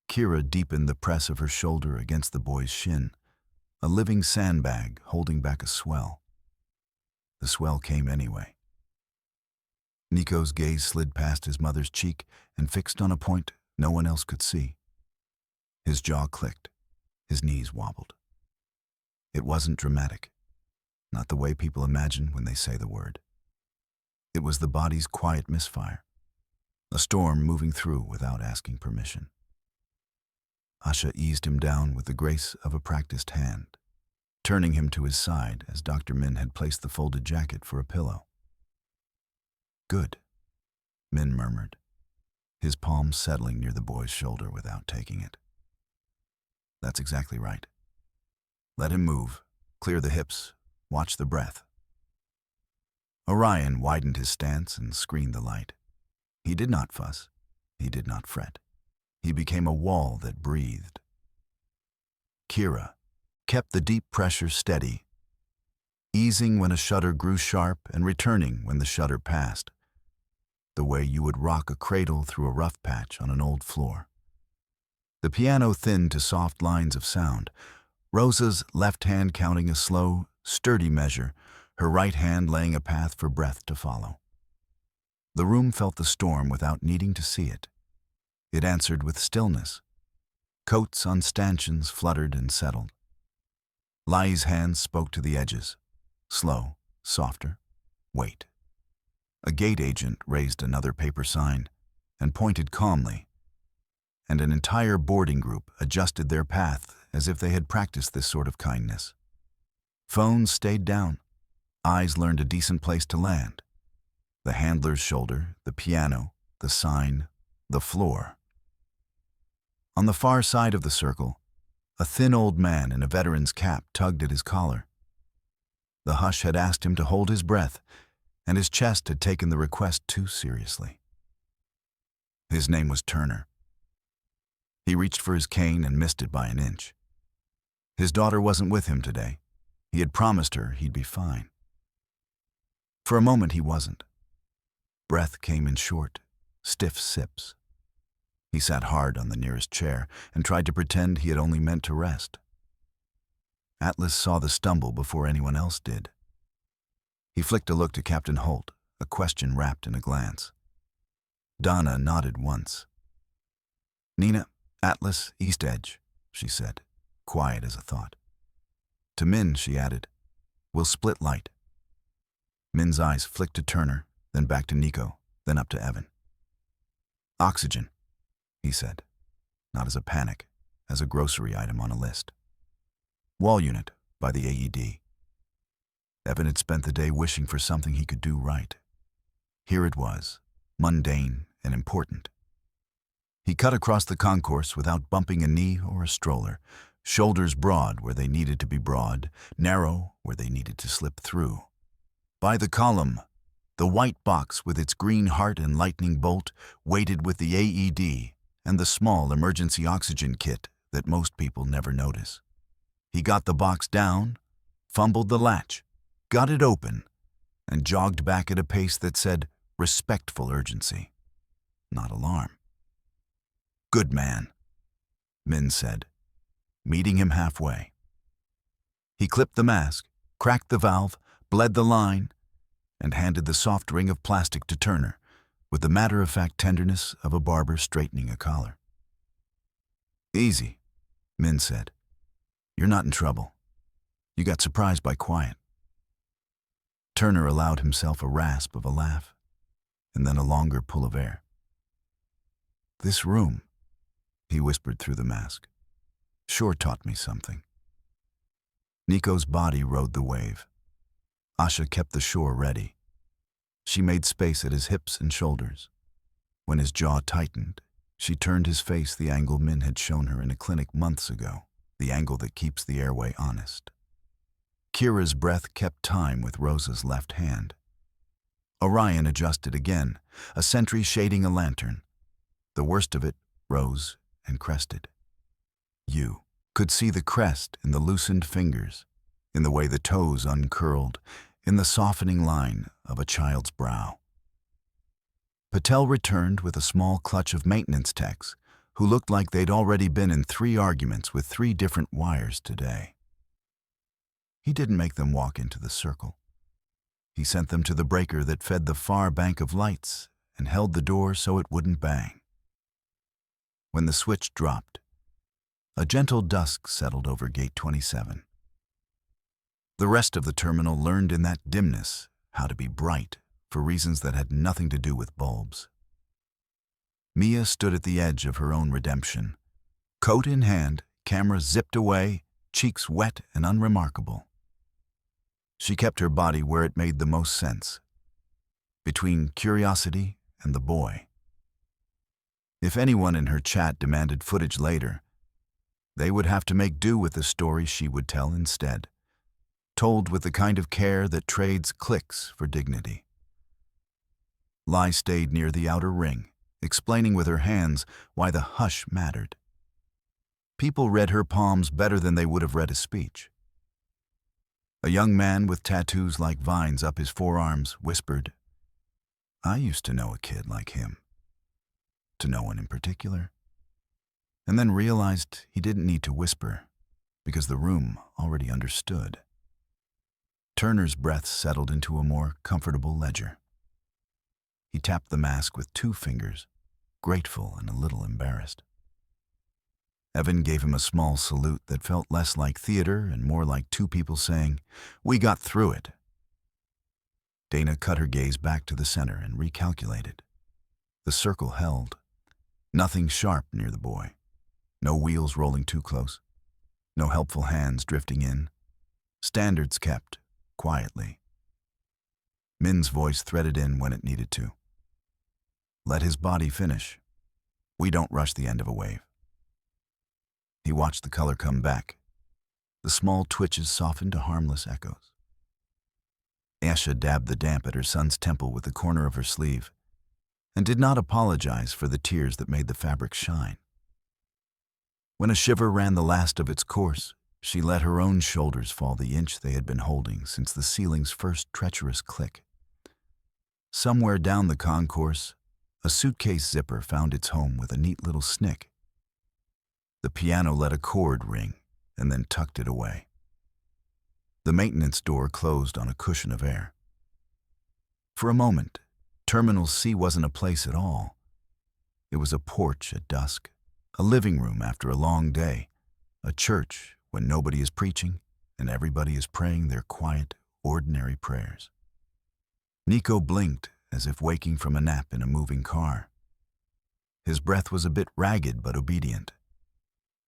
Kira deepened the press of her shoulder against the boy's shin, a living sandbag holding back a swell. The swell came anyway. Nico's gaze slid past his mother's cheek and fixed on a point no one else could see. His jaw clicked. His knees wobbled. It wasn't dramatic, not the way people imagine when they say the word. It was the body's quiet misfire, a storm moving through without asking permission. Asha eased him down with the grace of a practiced hand, turning him to his side as Dr. Min had placed the folded jacket for a pillow. "Good," Min murmured, his palm settling near the boy's shoulder without taking it. "That's exactly right. Let him move, clear the hips, watch the breath." Orion widened his stance and screened the light. He did not fuss. He did not fret. He became a wall that breathed. Kira kept the deep pressure steady, easing when a shudder grew sharp and returning when the shudder passed, the way you would rock a cradle through a rough patch on an old floor. The piano thinned to soft lines of sound, Rosa's left hand counting a slow, sturdy measure, her right hand laying a path for breath to follow. The room felt the storm without needing to see it. It answered with stillness. Coats on stanchions fluttered and settled. Lai's hands spoke to the edges. Slow, softer, wait. A gate agent raised another paper sign, and pointed calmly, and an entire boarding group adjusted their path as if they had practiced this sort of kindness. Phones stayed down. Eyes learned a decent place to land. The handler's shoulder, the piano, the sign, the floor. On the far side of the circle, a thin old man in a veteran's cap tugged at his collar. The hush had asked him to hold his breath, and his chest had taken the request too seriously. His name was Turner. He reached for his cane and missed it by an inch. His daughter wasn't with him today. He had promised her he'd be fine. For a moment he wasn't. Breath came in short, stiff sips. He sat hard on the nearest chair and tried to pretend he had only meant to rest. Atlas saw the stumble before anyone else did. He flicked a look to Captain Holt, a question wrapped in a glance. Donna nodded once. "Nina, Atlas, East Edge," she said, quiet as a thought. To Min, she added, "We'll split light." Min's eyes flicked to Turner, then back to Nico, then up to Evan. "Oxygen," he said, not as a panic, as a grocery item on a list. "Wall unit by the AED." Evan had spent the day wishing for something he could do right. Here it was, mundane and important. He cut across the concourse without bumping a knee or a stroller, shoulders broad where they needed to be broad, narrow where they needed to slip through. By the column, the white box with its green heart and lightning bolt weighted with the AED and the small emergency oxygen kit that most people never notice. He got the box down, fumbled the latch, got it open, and jogged back at a pace that said respectful urgency, not alarm. "Good man," Min said, meeting him halfway. He clipped the mask, cracked the valve, bled the line, and handed the soft ring of plastic to Turner with the matter-of-fact tenderness of a barber straightening a collar. "Easy," Min said. "You're not in trouble. You got surprised by quiet." Turner allowed himself a rasp of a laugh, and then a longer pull of air. "This room," he whispered through the mask, "sure taught me something." Nico's body rode the wave. Asha kept the shore ready. She made space at his hips and shoulders. When his jaw tightened, she turned his face the angle Min had shown her in a clinic months ago, the angle that keeps the airway honest. Kira's breath kept time with Rosa's left hand. Orion adjusted again, a sentry shading a lantern. The worst of it rose and crested. You could see the crest in the loosened fingers, in the way the toes uncurled, in the softening line of a child's brow. Patel returned with a small clutch of maintenance techs who looked like they'd already been in 3 arguments with 3 different wires today. He didn't make them walk into the circle. He sent them to the breaker that fed the far bank of lights and held the door so it wouldn't bang. When the switch dropped, a gentle dusk settled over Gate 27. The rest of the terminal learned in that dimness how to be bright for reasons that had nothing to do with bulbs. Mia stood at the edge of her own redemption. Coat in hand, camera zipped away, cheeks wet and unremarkable. She kept her body where it made the most sense, between curiosity and the boy. If anyone in her chat demanded footage later, they would have to make do with the story she would tell instead, told with the kind of care that trades clicks for dignity. Lai stayed near the outer ring, explaining with her hands why the hush mattered. People read her palms better than they would have read a speech. A young man with tattoos like vines up his forearms whispered, "I used to know a kid like him," to no one in particular, and then realized he didn't need to whisper because the room already understood. Turner's breath settled into a more comfortable ledger. He tapped the mask with 2 fingers, grateful and a little embarrassed. Evan gave him a small salute that felt less like theater and more like 2 people saying, "We got through it." Dana cut her gaze back to the center and recalculated. The circle held. Nothing sharp near the boy. No wheels rolling too close. No helpful hands drifting in. Standards kept, quietly. Min's voice threaded in when it needed to. Let his body finish. We don't rush the end of a wave. He watched the color come back. The small twitches softened to harmless echoes. Asha dabbed the damp at her son's temple with the corner of her sleeve and did not apologize for the tears that made the fabric shine. When a shiver ran the last of its course, she let her own shoulders fall the inch they had been holding since the ceiling's first treacherous click. Somewhere down the concourse, a suitcase zipper found its home with a neat little snick. The piano let a chord ring and then tucked it away. The maintenance door closed on a cushion of air. For a moment, Terminal C wasn't a place at all. It was a porch at dusk, a living room after a long day, a church when nobody is preaching and everybody is praying their quiet, ordinary prayers. Nico blinked as if waking from a nap in a moving car. His breath was a bit ragged but obedient.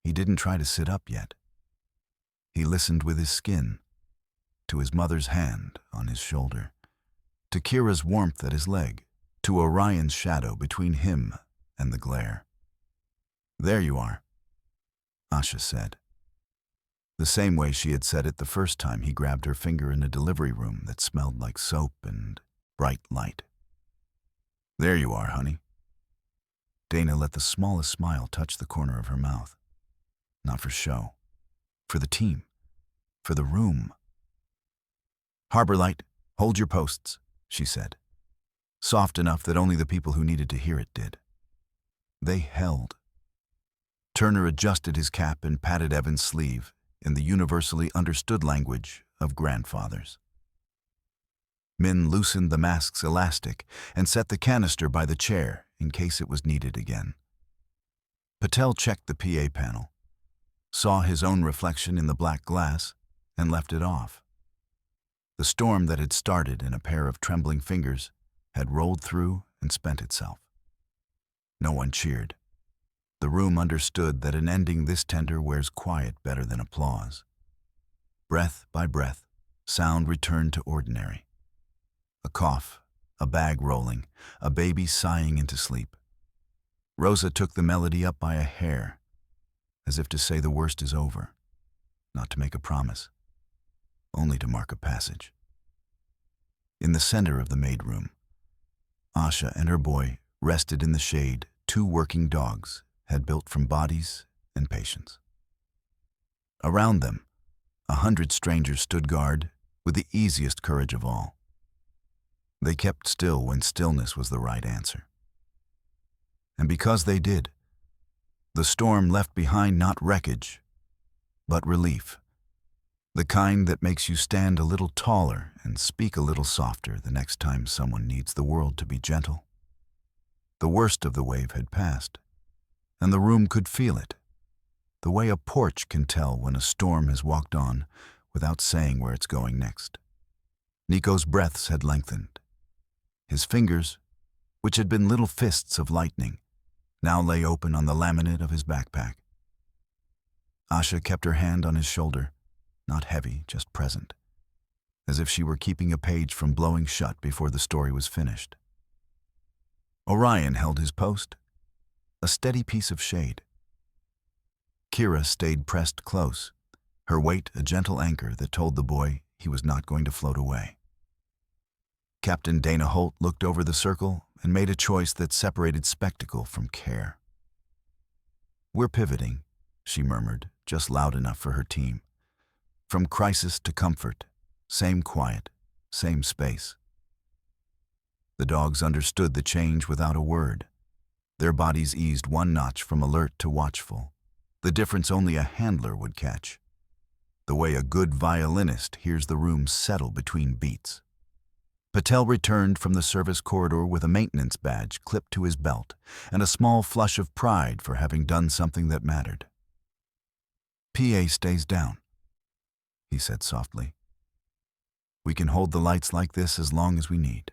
He didn't try to sit up yet. He listened with his skin, to his mother's hand on his shoulder, to Kira's warmth at his leg, to Orion's shadow between him and the glare. There you are, Asha said. The same way she had said it the first time he grabbed her finger in a delivery room that smelled like soap and bright light. There you are, honey. Dana let the smallest smile touch the corner of her mouth. Not for show. For the team. For the room. Harbor Light, hold your posts, she said. Soft enough that only the people who needed to hear it did. They held. Turner adjusted his cap and patted Evan's sleeve in the universally understood language of grandfathers. Min loosened the mask's elastic and set the canister by the chair in case it was needed again. Patel checked the PA panel, saw his own reflection in the black glass, and left it off. The storm that had started in a pair of trembling fingers had rolled through and spent itself. No one cheered. The room understood that an ending this tender wears quiet better than applause. Breath by breath, sound returned to ordinary. A cough, a bag rolling, a baby sighing into sleep. Rosa took the melody up by a hair, as if to say the worst is over, not to make a promise, only to mark a passage. In the center of the maid room, Asha and her boy rested in the shade 2 working dogs had built from bodies and patience. Around them, 100 strangers stood guard with the easiest courage of all. They kept still when stillness was the right answer. And because they did, the storm left behind not wreckage, but relief. The kind that makes you stand a little taller and speak a little softer the next time someone needs the world to be gentle. The worst of the wave had passed, and the room could feel it, the way a porch can tell when a storm has walked on without saying where it's going next. Nico's breaths had lengthened. His fingers, which had been little fists of lightning, now lay open on the laminate of his backpack. Asha kept her hand on his shoulder, not heavy, just present, as if she were keeping a page from blowing shut before the story was finished. Orion held his post, a steady piece of shade. Kira stayed pressed close, her weight a gentle anchor that told the boy he was not going to float away. Captain Dana Holt looked over the circle and made a choice that separated spectacle from care. We're pivoting, she murmured, just loud enough for her team. From crisis to comfort, same quiet, same space. The dogs understood the change without a word. Their bodies eased 1 notch from alert to watchful, the difference only a handler would catch. The way a good violinist hears the room settle between beats. Patel returned from the service corridor with a maintenance badge clipped to his belt and a small flush of pride for having done something that mattered. PA stays down, he said softly. We can hold the lights like this as long as we need.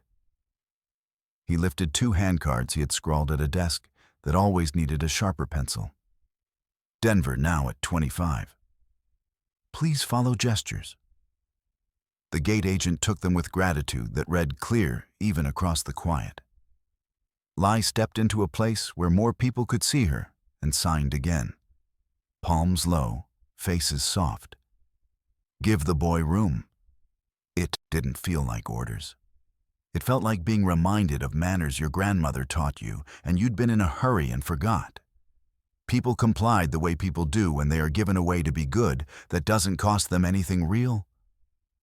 He lifted 2 handcards he had scrawled at a desk that always needed a sharper pencil. Denver now at 25. Please follow gestures. The gate agent took them with gratitude that read clear even across the quiet. Lai stepped into a place where more people could see her and signed again. Palms low, faces soft. Give the boy room. It didn't feel like orders. It felt like being reminded of manners your grandmother taught you and you'd been in a hurry and forgot. People complied the way people do when they are given a way to be good that doesn't cost them anything real.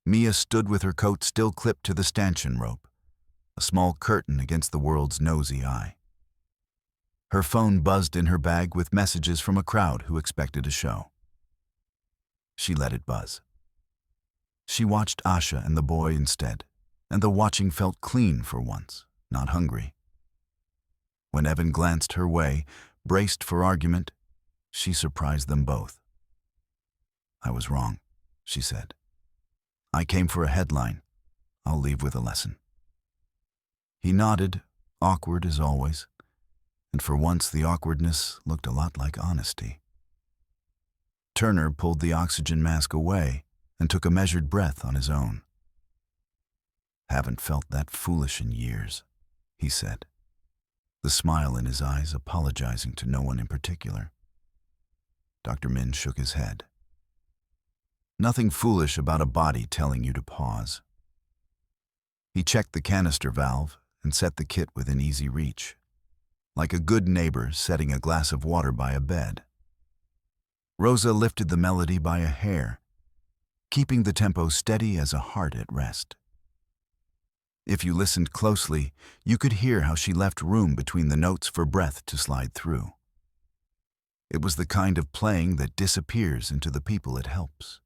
Mia stood with her coat still clipped to the stanchion rope, a small curtain against the world's nosy eye. Her phone buzzed in her bag with messages from a crowd who expected a show. She let it buzz. She watched Asha and the boy instead, and the watching felt clean for once, not hungry. When Evan glanced her way, braced for argument, she surprised them both. I was wrong, she said. I came for a headline. I'll leave with a lesson. He nodded, awkward as always, and for once the awkwardness looked a lot like honesty. Turner pulled the oxygen mask away and took a measured breath on his own. Haven't felt that foolish in years, he said, the smile in his eyes apologizing to no one in particular. Dr. Min shook his head. Nothing foolish about a body telling you to pause. He checked the canister valve and set the kit within easy reach, like a good neighbor setting a glass of water by a bed. Rosa lifted the melody by a hair, keeping the tempo steady as a heart at rest. If you listened closely, you could hear how she left room between the notes for breath to slide through. It was the kind of playing that disappears into the people it helps.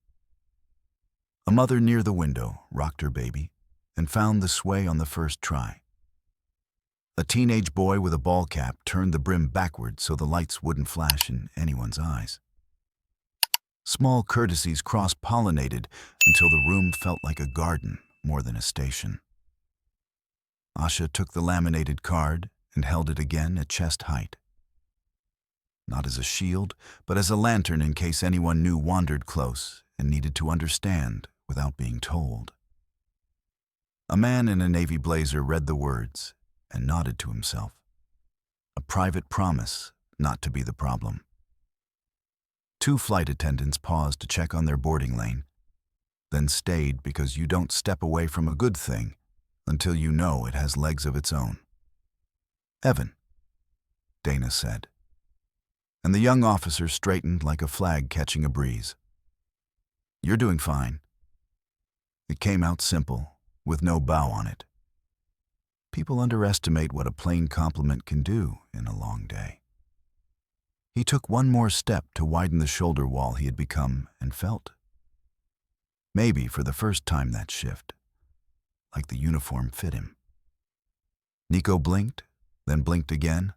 A mother near the window rocked her baby and found the sway on the first try. A teenage boy with a ball cap turned the brim backward so the lights wouldn't flash in anyone's eyes. Small courtesies cross-pollinated until the room felt like a garden more than a station. Asha took the laminated card and held it again at chest height. Not as a shield, but as a lantern in case anyone new wandered close and needed to understand without being told. A man in a navy blazer read the words and nodded to himself. A private promise not to be the problem. 2 flight attendants paused to check on their boarding lane, then stayed because you don't step away from a good thing until you know it has legs of its own. Evan, Dana said, and the young officer straightened like a flag catching a breeze. You're doing fine. It came out simple, with no bow on it. People underestimate what a plain compliment can do in a long day. He took one more step to widen the shoulder wall he had become and felt. Maybe for the first time that shift, like the uniform fit him. Nico blinked, then blinked again,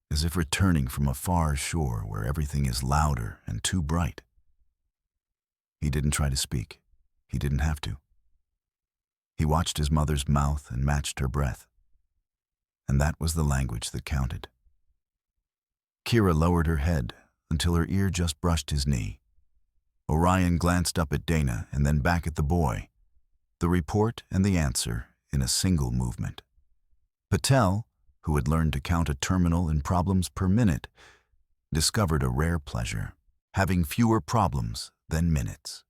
as if returning from a far shore where everything is louder and too bright. He didn't try to speak. He didn't have to. He watched his mother's mouth and matched her breath. And that was the language that counted. Kira lowered her head until her ear just brushed his knee. Orion glanced up at Dana and then back at the boy, the report and the answer in a single movement. Patel, who had learned to count a terminal in problems per minute, discovered a rare pleasure, having fewer problems than minutes.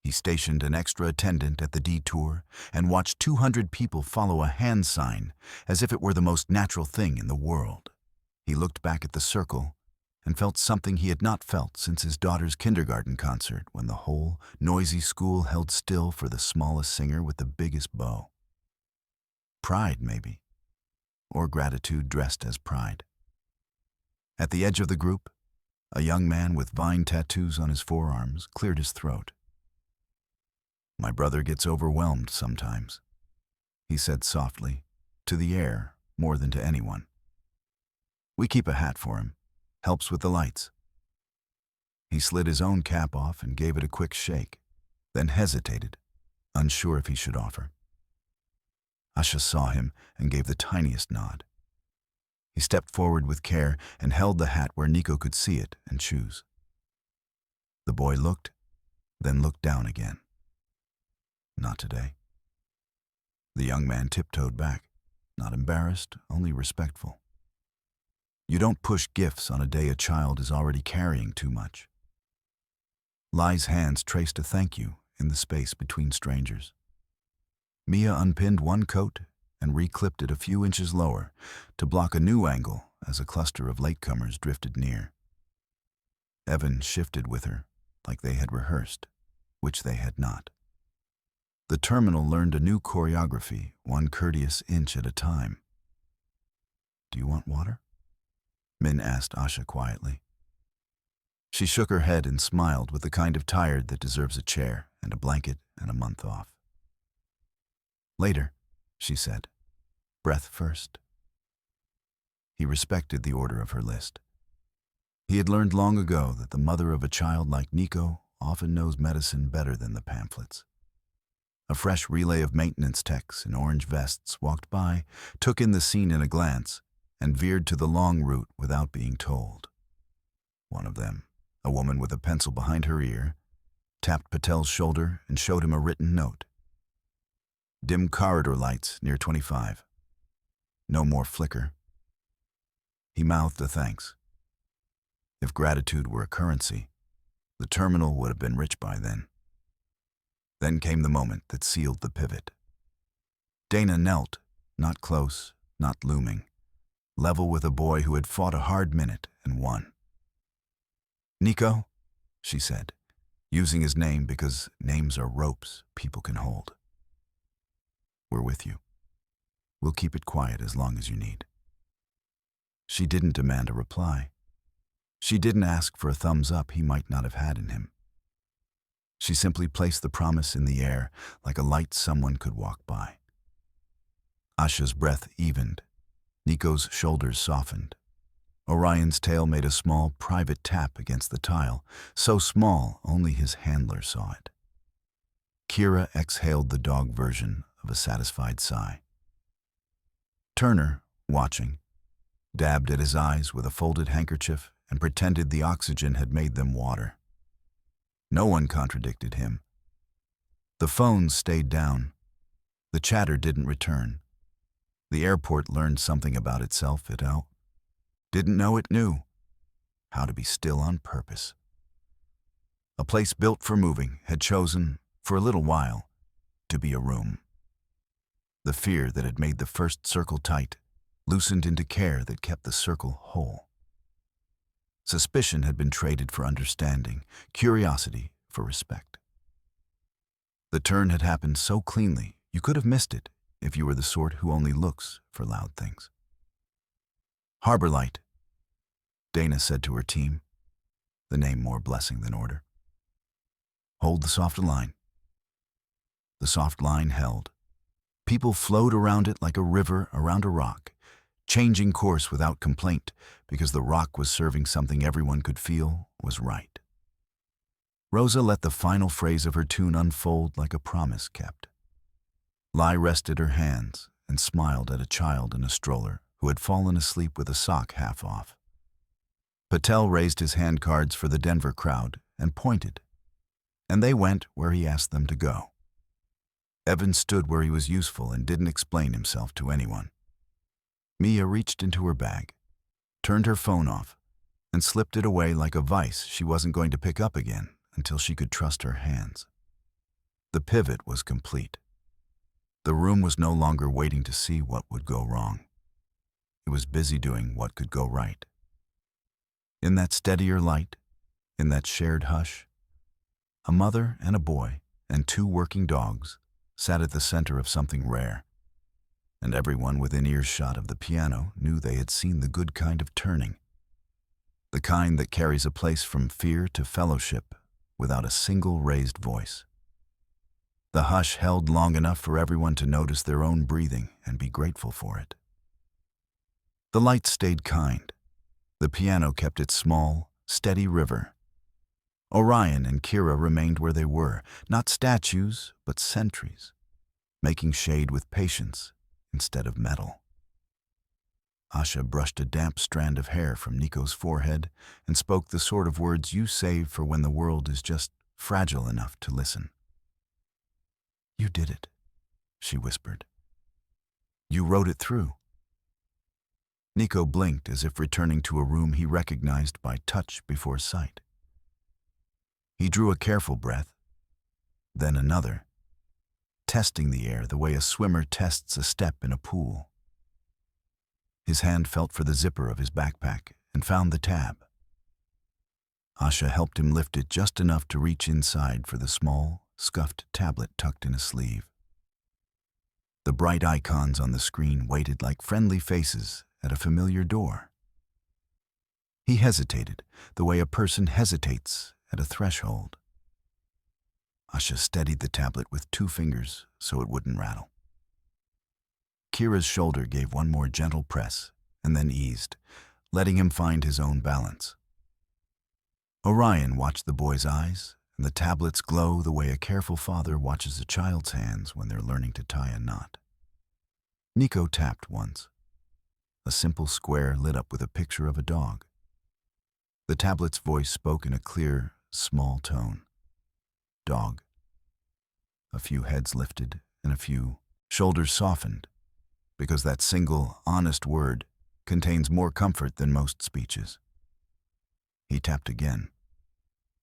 He stationed an extra attendant at the detour and watched 200 people follow a hand sign as if it were the most natural thing in the world. He looked back at the circle and felt something he had not felt since his daughter's kindergarten concert when the whole noisy school held still for the smallest singer with the biggest bow. Pride, maybe, or gratitude dressed as pride. At the edge of the group, a young man with vine tattoos on his forearms cleared his throat. My brother gets overwhelmed sometimes, he said softly, to the air more than to anyone. We keep a hat for him, helps with the lights. He slid his own cap off and gave it a quick shake, then hesitated, unsure if he should offer. Asha saw him and gave the tiniest nod. He stepped forward with care and held the hat where Nico could see it and choose. The boy looked, then looked down again. Not today. The young man tiptoed back, not embarrassed, only respectful. You don't push gifts on a day a child is already carrying too much. Lai's hands traced a thank you in the space between strangers. Mia unpinned one coat and reclipped it a few inches lower to block a new angle as a cluster of latecomers drifted near. Evan shifted with her like they had rehearsed, which they had not. The terminal learned a new choreography, one courteous inch at a time. Do you want water? Min asked Asha quietly. She shook her head and smiled with the kind of tired that deserves a chair and a blanket and a month off. Later, she said. Breath first. He respected the order of her list. He had learned long ago that the mother of a child like Nico often knows medicine better than the pamphlets. A fresh relay of maintenance techs in orange vests walked by, took in the scene in a glance, and veered to the long route without being told. One of them, a woman with a pencil behind her ear, tapped Patel's shoulder and showed him a written note. Dim corridor lights near 25. No more flicker. He mouthed a thanks. If gratitude were a currency, the terminal would have been rich by then. Then came the moment that sealed the pivot. Dana knelt, not close, not looming, level with a boy who had fought a hard minute and won. Nico, she said, using his name because names are ropes people can hold. We're with you. We'll keep it quiet as long as you need. She didn't demand a reply. She didn't ask for a thumbs up he might not have had in him. She simply placed the promise in the air like a light someone could walk by. Asha's breath evened. Nico's shoulders softened. Orion's tail made a small, private tap against the tile, so small only his handler saw it. Kira exhaled the dog version of a satisfied sigh. Turner, watching, dabbed at his eyes with a folded handkerchief and pretended the oxygen had made them water. No one contradicted him. The phones stayed down. The chatter didn't return. The airport learned something about itself it out. Didn't know it knew. How to be still on purpose. A place built for moving had chosen, for a little while, to be a room. The fear that had made the first circle tight loosened into care that kept the circle whole. Suspicion had been traded for understanding, curiosity for respect. The turn had happened so cleanly you could have missed it if you were the sort who only looks for loud things. Harbor Light, Dana said to her team, the name more blessing than order. Hold the soft line. The soft line held. People flowed around it like a river around a rock, changing course without complaint because the rock was serving something everyone could feel was right. Rosa let the final phrase of her tune unfold like a promise kept. Lai rested her hands and smiled at a child in a stroller who had fallen asleep with a sock half off. Patel raised his hand cards for the Denver crowd and pointed, and they went where he asked them to go. Evan stood where he was useful and didn't explain himself to anyone. Mia reached into her bag, turned her phone off, and slipped it away like a vice she wasn't going to pick up again until she could trust her hands. The pivot was complete. The room was no longer waiting to see what would go wrong. It was busy doing what could go right. In that steadier light, in that shared hush, a mother and a boy and two working dogs sat at the center of something rare, and everyone within earshot of the piano knew they had seen the good kind of turning, the kind that carries a place from fear to fellowship without a single raised voice. The hush held long enough for everyone to notice their own breathing and be grateful for it. The light stayed kind. The piano kept its small, steady river. Orion and Kira remained where they were, not statues, but sentries, making shade with patience instead of metal. Asha brushed a damp strand of hair from Nico's forehead and spoke the sort of words you save for when the world is just fragile enough to listen. "You did it," she whispered. "You wrote it through." Nico blinked as if returning to a room he recognized by touch before sight. He drew a careful breath, then another, testing the air the way a swimmer tests a step in a pool. His hand felt for the zipper of his backpack and found the tab. Asha helped him lift it just enough to reach inside for the small, scuffed tablet tucked in a sleeve. The bright icons on the screen waited like friendly faces at a familiar door. He hesitated, the way a person hesitates at a threshold. Asha steadied the tablet with 2 fingers so it wouldn't rattle. Kira's shoulder gave one more gentle press and then eased, letting him find his own balance. Orion watched the boy's eyes, and the tablet's glow the way a careful father watches a child's hands when they're learning to tie a knot. Nico tapped once. A simple square lit up with a picture of a dog. The tablet's voice spoke in a clear, small tone. "Dog." A few heads lifted and a few shoulders softened, because that single, honest word contains more comfort than most speeches. He tapped again.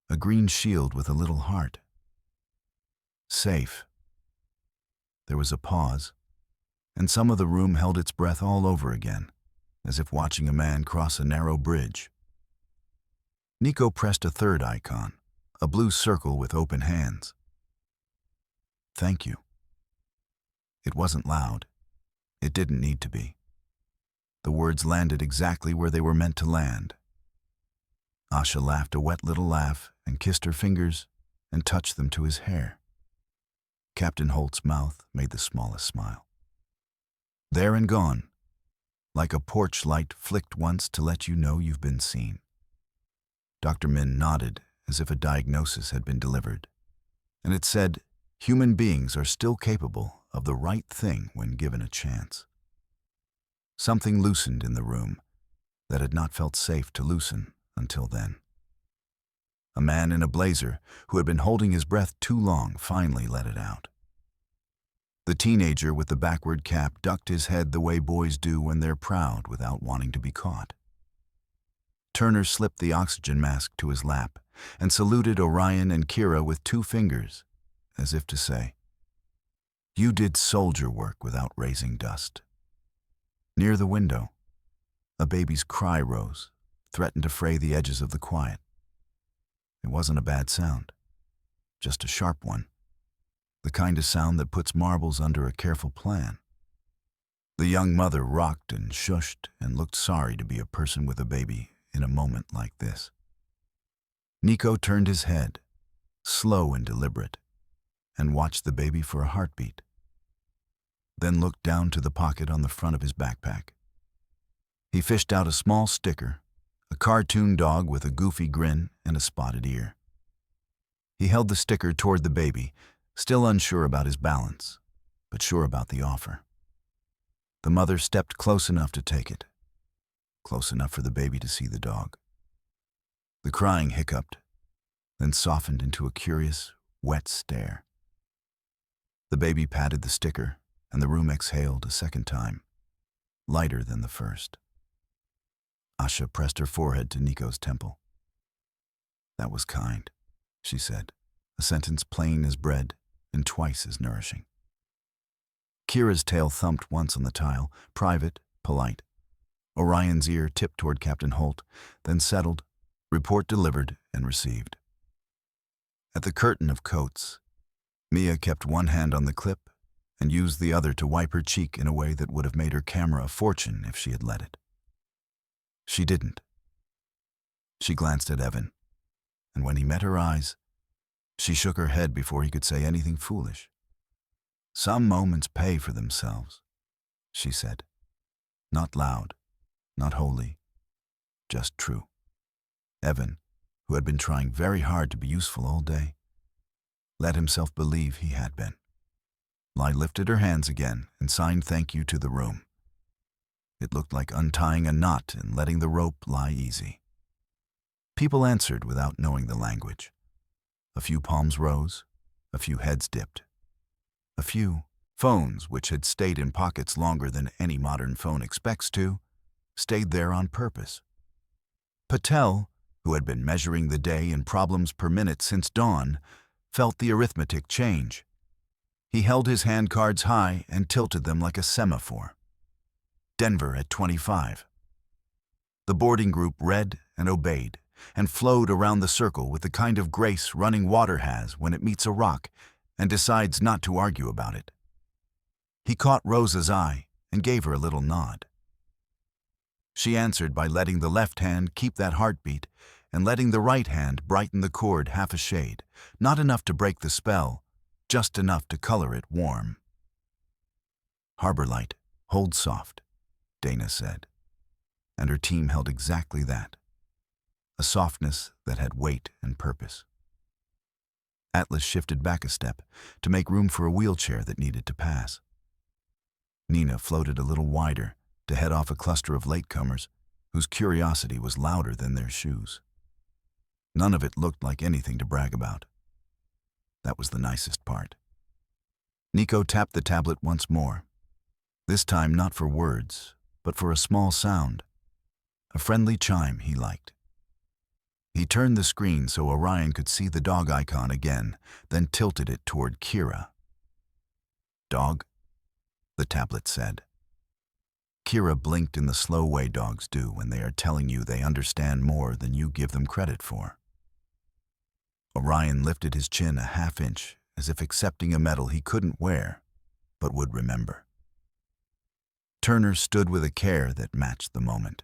A green shield with a little heart. "Safe." There was a pause, and some of the room held its breath all over again, as if watching a man cross a narrow bridge. Nico pressed a third icon, a blue circle with open hands. "Thank you." It wasn't loud. It didn't need to be. The words landed exactly where they were meant to land. Asha laughed a wet little laugh and kissed her fingers and touched them to his hair. Captain Holt's mouth made the smallest smile. There and gone, like a porch light flicked once to let you know you've been seen. Dr. Min nodded as if a diagnosis had been delivered, and it said, human beings are still capable of the right thing when given a chance. Something loosened in the room that had not felt safe to loosen until then. A man in a blazer who had been holding his breath too long finally let it out. The teenager with the backward cap ducked his head the way boys do when they're proud without wanting to be caught. Turner slipped the oxygen mask to his lap and saluted Orion and Kira with 2 fingers, as if to say, "You did soldier work without raising dust." Near the window, a baby's cry rose, threatened to fray the edges of the quiet. It wasn't a bad sound, just a sharp one, the kind of sound that puts marbles under a careful plan. The young mother rocked and shushed and looked sorry to be a person with a baby in a moment like this. Nico turned his head, slow and deliberate, and watched the baby for a heartbeat, then looked down to the pocket on the front of his backpack. He fished out a small sticker, a cartoon dog with a goofy grin and a spotted ear. He held the sticker toward the baby, still unsure about his balance, but sure about the offer. The mother stepped close enough to take it, close enough for the baby to see the dog. The crying hiccuped, then softened into a curious, wet stare. The baby patted the sticker, and the room exhaled a second time, lighter than the first. Asha pressed her forehead to Nico's temple. "That was kind," she said, a sentence plain as bread and twice as nourishing. Kira's tail thumped once on the tile, private, polite. Orion's ear tipped toward Captain Holt, then settled, report delivered and received. At the curtain of coats, Mia kept one hand on the clip and used the other to wipe her cheek in a way that would have made her camera a fortune if she had let it. She didn't. She glanced at Evan, and when he met her eyes, she shook her head before he could say anything foolish. "Some moments pay for themselves," she said. Not loud, not holy, just true. Evan, who had been trying very hard to be useful all day, let himself believe he had been. Lai lifted her hands again and signed thank you to the room. It looked like untying a knot and letting the rope lie easy. People answered without knowing the language. A few palms rose, a few heads dipped. A few phones, which had stayed in pockets longer than any modern phone expects to, stayed there on purpose. Patel, who had been measuring the day in problems per minute since dawn, felt the arithmetic change. He held his hand cards high and tilted them like a semaphore. Denver at 25. The boarding group read and obeyed, and flowed around the circle with the kind of grace running water has when it meets a rock and decides not to argue about it. He caught Rosa's eye and gave her a little nod. She answered by letting the left hand keep that heartbeat and letting the right hand brighten the chord half a shade, not enough to break the spell, just enough to color it warm. "Harbor Light, hold soft," Dana said, and her team held exactly that, a softness that had weight and purpose. Atlas shifted back a step to make room for a wheelchair that needed to pass. Nina floated a little wider to head off a cluster of latecomers whose curiosity was louder than their shoes. None of it looked like anything to brag about. That was the nicest part. Nico tapped the tablet once more, this time not for words, but for a small sound, a friendly chime he liked. He turned the screen so Orion could see the dog icon again, then tilted it toward Kira. "Dog?" the tablet said. Kira blinked in the slow way dogs do when they are telling you they understand more than you give them credit for. Orion lifted his chin a half-inch, as if accepting a medal he couldn't wear, but would remember. Turner stood with a care that matched the moment.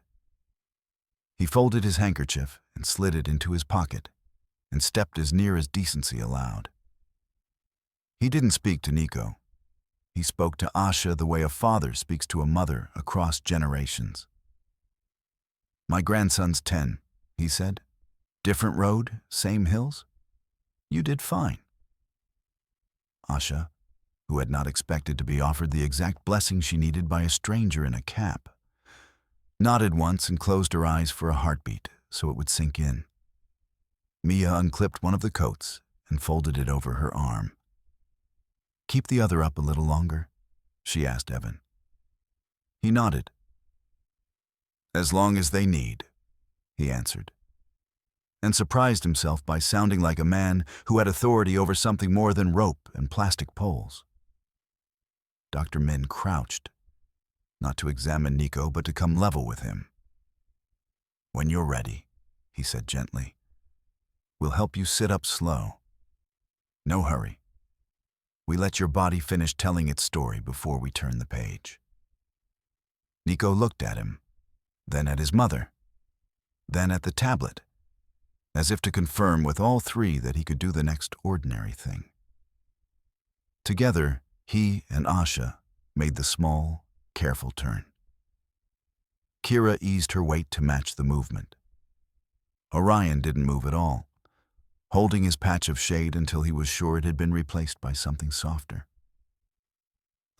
He folded his handkerchief and slid it into his pocket, and stepped as near as decency allowed. He didn't speak to Nico. He spoke to Asha the way a father speaks to a mother across generations. "My grandson's 10, he said. "Different road, same hills? You did fine." Asha, who had not expected to be offered the exact blessing she needed by a stranger in a cap, nodded once and closed her eyes for a heartbeat so it would sink in. Mia unclipped one of the coats and folded it over her arm. "Keep the other up a little longer?" she asked Evan. He nodded. "As long as they need," he answered, and surprised himself by sounding like a man who had authority over something more than rope and plastic poles. Dr. Min crouched, not to examine Nico but to come level with him. "When you're ready," he said gently, "we'll help you sit up slow. No hurry. We let your body finish telling its story before we turn the page." Nico looked at him, then at his mother, then at the tablet, as if to confirm with all three that he could do the next ordinary thing. Together, he and Asha made the small, careful turn. Kira eased her weight to match the movement. Orion didn't move at all, holding his patch of shade until he was sure it had been replaced by something softer.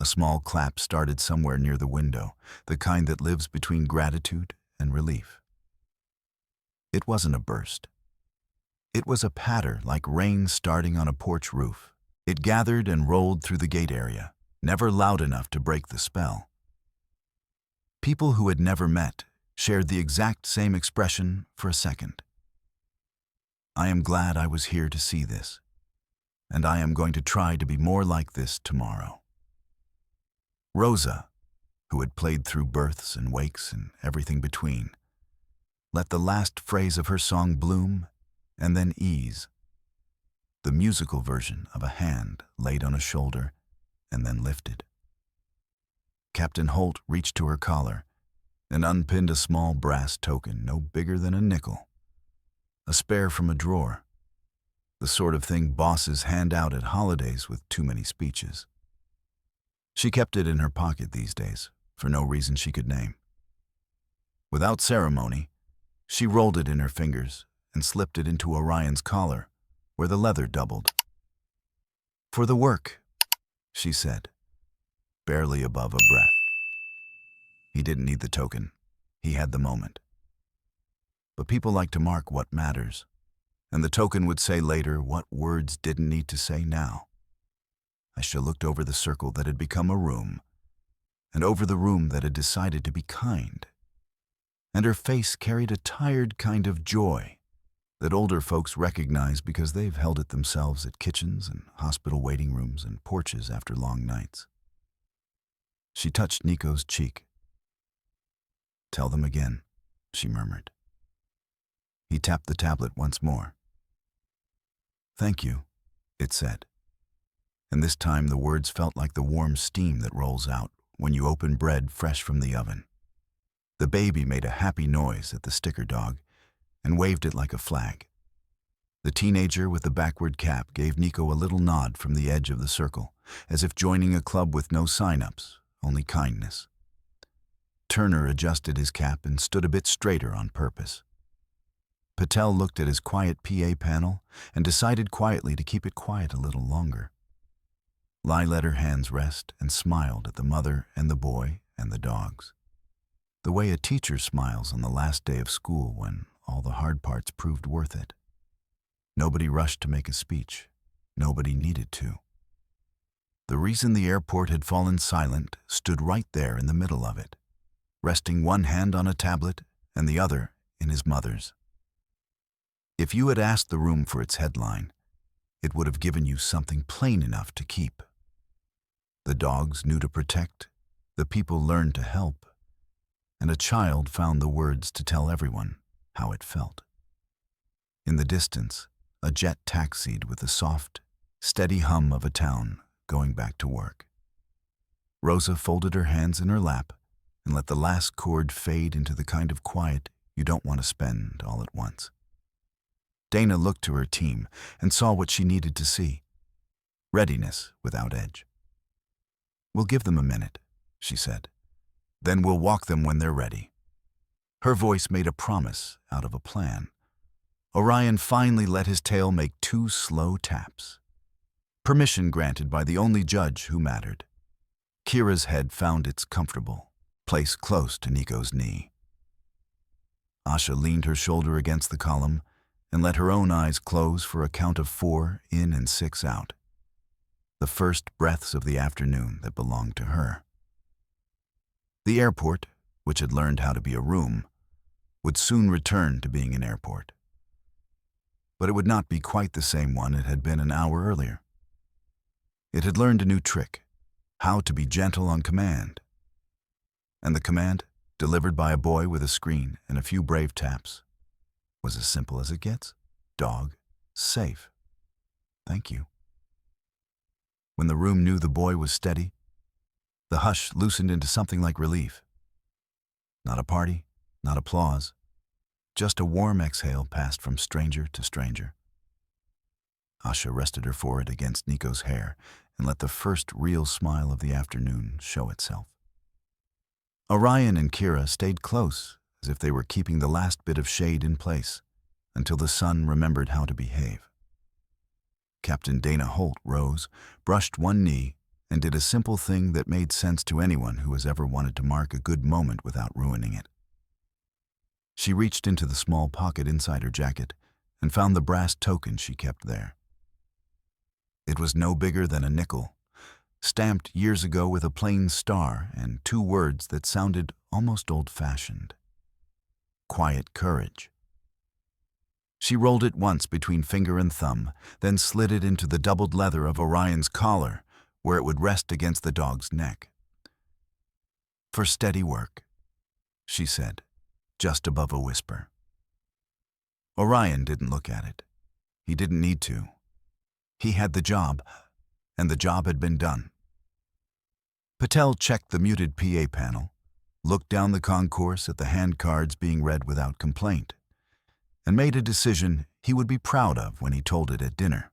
A small clap started somewhere near the window, the kind that lives between gratitude and relief. It wasn't a burst. It was a patter like rain starting on a porch roof. It gathered and rolled through the gate area, never loud enough to break the spell. People who had never met shared the exact same expression for a second. "I am glad I was here to see this, and I am going to try to be more like this tomorrow." Rosa, who had played through births and wakes and everything between, let the last phrase of her song bloom and then ease, the musical version of a hand laid on a shoulder and then lifted. Captain Holt reached to her collar and unpinned a small brass token no bigger than a nickel, a spare from a drawer, the sort of thing bosses hand out at holidays with too many speeches. She kept it in her pocket these days, for no reason she could name. Without ceremony, she rolled it in her fingers and slipped it into Orion's collar, where the leather doubled. "For the work," she said, barely above a breath. He didn't need the token. He had the moment. But people like to mark what matters, and the token would say later what words didn't need to say now. Aisha looked over the circle that had become a room, and over the room that had decided to be kind. And her face carried a tired kind of joy that older folks recognize because they've held it themselves at kitchens and hospital waiting rooms and porches after long nights. She touched Nico's cheek. "Tell them again," she murmured. He tapped the tablet once more. "Thank you," it said. And this time the words felt like the warm steam that rolls out when you open bread fresh from the oven. The baby made a happy noise at the sticker dog and waved it like a flag. The teenager with the backward cap gave Nico a little nod from the edge of the circle, as if joining a club with no sign-ups, only kindness. Turner adjusted his cap and stood a bit straighter on purpose. Patel looked at his quiet PA panel and decided quietly to keep it quiet a little longer. Lai let her hands rest and smiled at the mother and the boy and the dogs. The way a teacher smiles on the last day of school when all the hard parts proved worth it. Nobody rushed to make a speech. Nobody needed to. The reason the airport had fallen silent stood right there in the middle of it, resting one hand on a tablet and the other in his mother's. If you had asked the room for its headline, it would have given you something plain enough to keep. The dogs knew to protect, the people learned to help, and a child found the words to tell everyone how it felt. In the distance, a jet taxied with the soft, steady hum of a town going back to work. Rosa folded her hands in her lap and let the last chord fade into the kind of quiet you don't want to spend all at once. Dana looked to her team and saw what she needed to see. Readiness without edge. "We'll give them a minute," she said. "Then we'll walk them when they're ready." Her voice made a promise out of a plan. Orion finally let his tail make 2 slow taps. Permission granted by the only judge who mattered. Kira's head found its comfortable place close to Nico's knee. Asha leaned her shoulder against the column and let her own eyes close for a count of 4 in and 6 out. The first breaths of the afternoon that belonged to her. The airport, which had learned how to be a room, would soon return to being an airport. But it would not be quite the same one it had been an hour earlier. It had learned a new trick, how to be gentle on command. And the command, delivered by a boy with a screen and a few brave taps, was as simple as it gets. Dog, safe. Thank you. When the room knew the boy was steady, the hush loosened into something like relief. Not a party, not applause, just a warm exhale passed from stranger to stranger. Asha rested her forehead against Nico's hair and let the first real smile of the afternoon show itself. Orion and Kira stayed close, as if they were keeping the last bit of shade in place, until the sun remembered how to behave. Captain Dana Holt rose, brushed one knee, and did a simple thing that made sense to anyone who has ever wanted to mark a good moment without ruining it. She reached into the small pocket inside her jacket and found the brass token she kept there. It was no bigger than a nickel, stamped years ago with a plain star and 2 words that sounded almost old-fashioned. Quiet courage. She rolled it once between finger and thumb, then slid it into the doubled leather of Orion's collar, where it would rest against the dog's neck. "For steady work," she said, just above a whisper. Orion didn't look at it. He didn't need to. He had the job, and the job had been done. Patel checked the muted PA panel, looked down the concourse at the hand cards being read without complaint, and made a decision he would be proud of when he told it at dinner.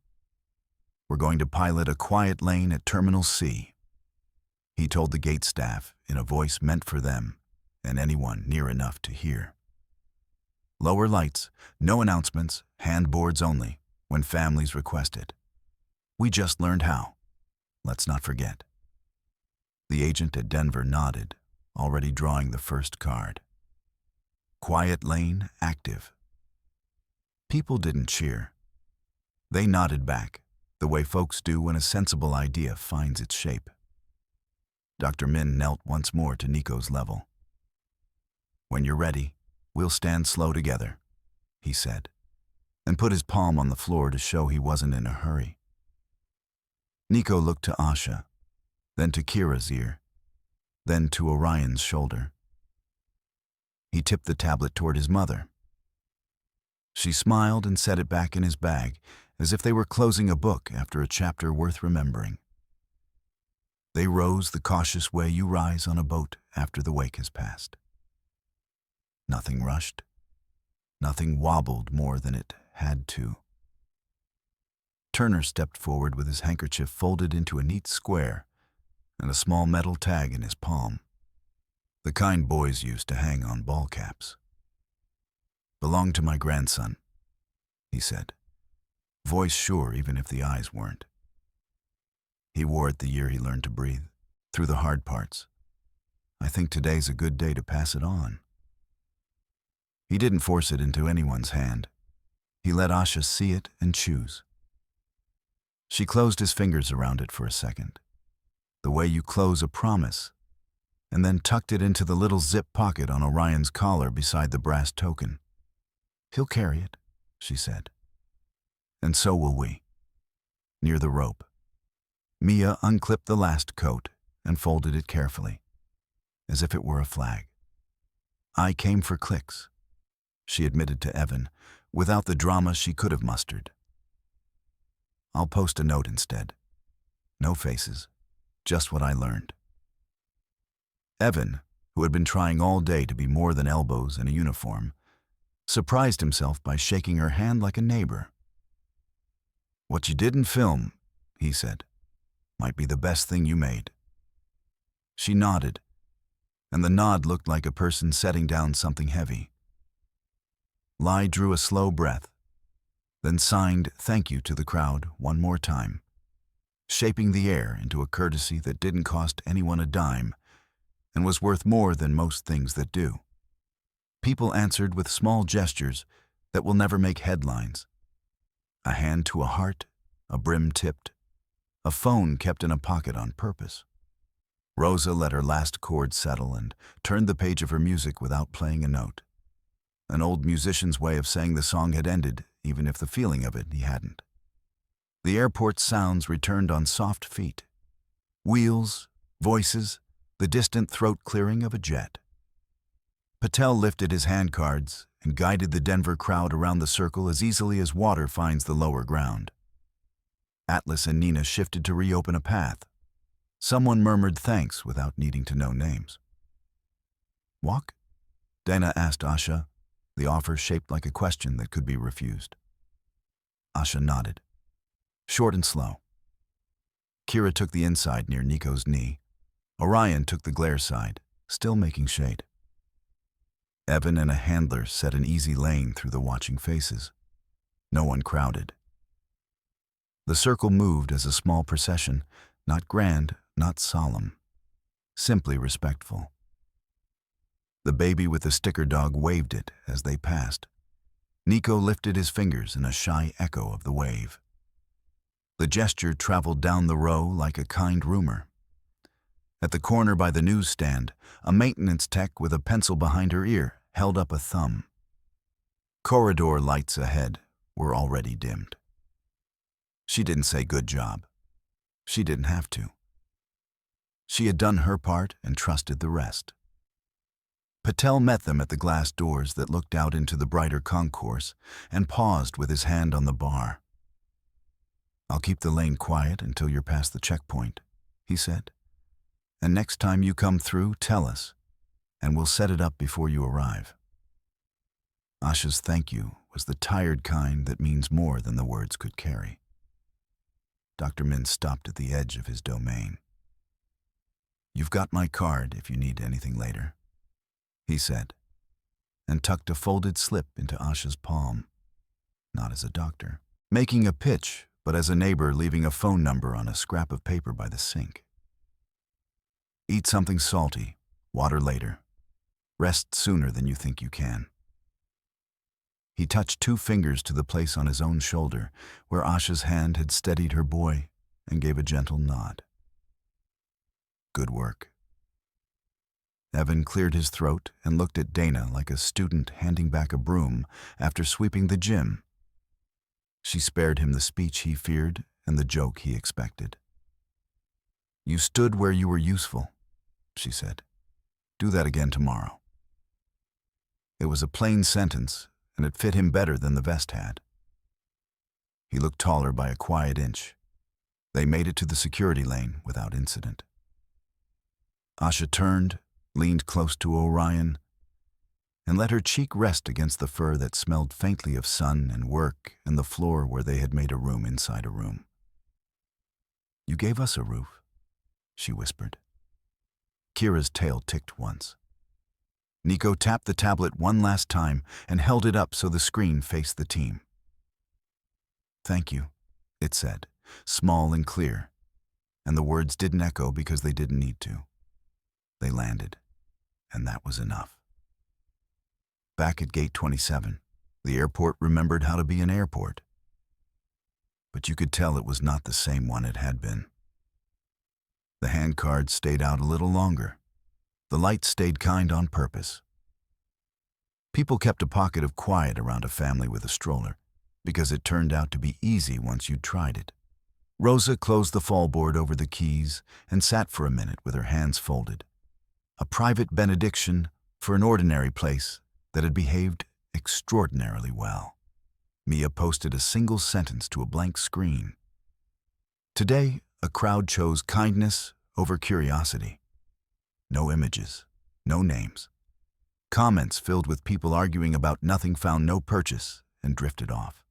"We're going to pilot a quiet lane at Terminal C," he told the gate staff in a voice meant for them and anyone near enough to hear. "Lower lights, no announcements, handboards only, when families request it. We just learned how. let's not forget. The agent at Denver nodded, already drawing the first card. Quiet lane active. People didn't cheer. They nodded back, the way folks do when a sensible idea finds its shape. Dr. Min knelt once more to Nico's level. "When you're ready, we'll stand slow together," he said, and put his palm on the floor to show he wasn't in a hurry. Nico looked to Asha, then to Kira's ear, then to Orion's shoulder. He tipped the tablet toward his mother. She smiled and set it back in his bag, as if they were closing a book after a chapter worth remembering. They rose the cautious way you rise on a boat after the wake has passed. Nothing rushed. Nothing wobbled more than it had to. Turner stepped forward with his handkerchief folded into a neat square and a small metal tag in his palm, the kind boys used to hang on ball caps. "Belonged to my grandson," he said, voice sure even if the eyes weren't. "He wore it the year he learned to breathe, through the hard parts. I think today's a good day to pass it on." He didn't force it into anyone's hand. He let Asha see it and choose. She closed his fingers around it for a second, the way you close a promise, and then tucked it into the little zip pocket on Orion's collar beside the brass token. "He'll carry it," she said. "And so will we." Near the rope, Mia unclipped the last coat and folded it carefully, as if it were a flag. "I came for clicks," she admitted to Evan, without the drama she could have mustered. "I'll post a note instead. No faces, just what I learned." Evan, who had been trying all day to be more than elbows and a uniform, surprised himself by shaking her hand like a neighbor. "What you didn't film," he said, "might be the best thing you made." She nodded, and the nod looked like a person setting down something heavy. Lai drew a slow breath, then signed thank you to the crowd one more time, shaping the air into a courtesy that didn't cost anyone a dime and was worth more than most things that do. People answered with small gestures that will never make headlines. A hand to a heart, a brim tipped, a phone kept in a pocket on purpose. Rosa let her last chord settle and turned the page of her music without playing a note. An old musician's way of saying the song had ended, even if the feeling of it he hadn't. The airport's sounds returned on soft feet. Wheels, voices, the distant throat clearing of a jet. Patel lifted his handcards and guided the Denver crowd around the circle as easily as water finds the lower ground. Atlas and Nina shifted to reopen a path. Someone murmured thanks without needing to know names. "Walk?" Dana asked Asha, the offer shaped like a question that could be refused. Asha nodded. Short and slow. Kira took the inside near Nico's knee. Orion took the glare side, still making shade. Evan and a handler set an easy lane through the watching faces. No one crowded. The circle moved as a small procession, not grand, not solemn, simply respectful. The baby with the sticker dog waved it as they passed. Nico lifted his fingers in a shy echo of the wave. The gesture traveled down the row like a kind rumor. At the corner by the newsstand, a maintenance tech with a pencil behind her ear held up a thumb. Corridor lights ahead were already dimmed. She didn't say good job. She didn't have to. She had done her part and trusted the rest. Patel met them at the glass doors that looked out into the brighter concourse and paused with his hand on the bar. "I'll keep the lane quiet until you're past the checkpoint," he said. "And next time you come through, tell us, and we'll set it up before you arrive." Asha's thank you was the tired kind that means more than the words could carry. Dr. Min stopped at the edge of his domain. "You've got my card if you need anything later," he said, and tucked a folded slip into Asha's palm, not as a doctor. Making a pitch but as a neighbor leaving a phone number on a scrap of paper by the sink. Eat something salty, water later. Rest sooner than you think you can. He touched 2 fingers to the place on his own shoulder where Asha's hand had steadied her boy and gave a gentle nod. Good work. Evan cleared his throat and looked at Dana like a student handing back a broom after sweeping the gym. She spared him the speech he feared and the joke he expected. You stood where you were useful, she said. Do that again tomorrow. It was a plain sentence, and it fit him better than the vest had. He looked taller by a quiet inch. They made it to the security lane without incident. Asha turned, leaned close to Orion, and let her cheek rest against the fur that smelled faintly of sun and work and the floor where they had made a room inside a room. You gave us a roof, she whispered. Kira's tail ticked once. Nico tapped the tablet one last time and held it up so the screen faced the team. Thank you, it said, small and clear, and the words didn't echo because they didn't need to. They landed, and that was enough. Back at Gate 27, the airport remembered how to be an airport. But you could tell it was not the same one it had been. The handcards stayed out a little longer. The lights stayed kind on purpose. People kept a pocket of quiet around a family with a stroller, because it turned out to be easy once you'd tried it. Rosa closed the fallboard over the keys and sat for a minute with her hands folded. A private benediction for an ordinary place that had behaved extraordinarily well. Mia posted a single sentence to a blank screen. Today, a crowd chose kindness over curiosity. No images, no names. Comments filled with people arguing about nothing found no purchase and drifted off.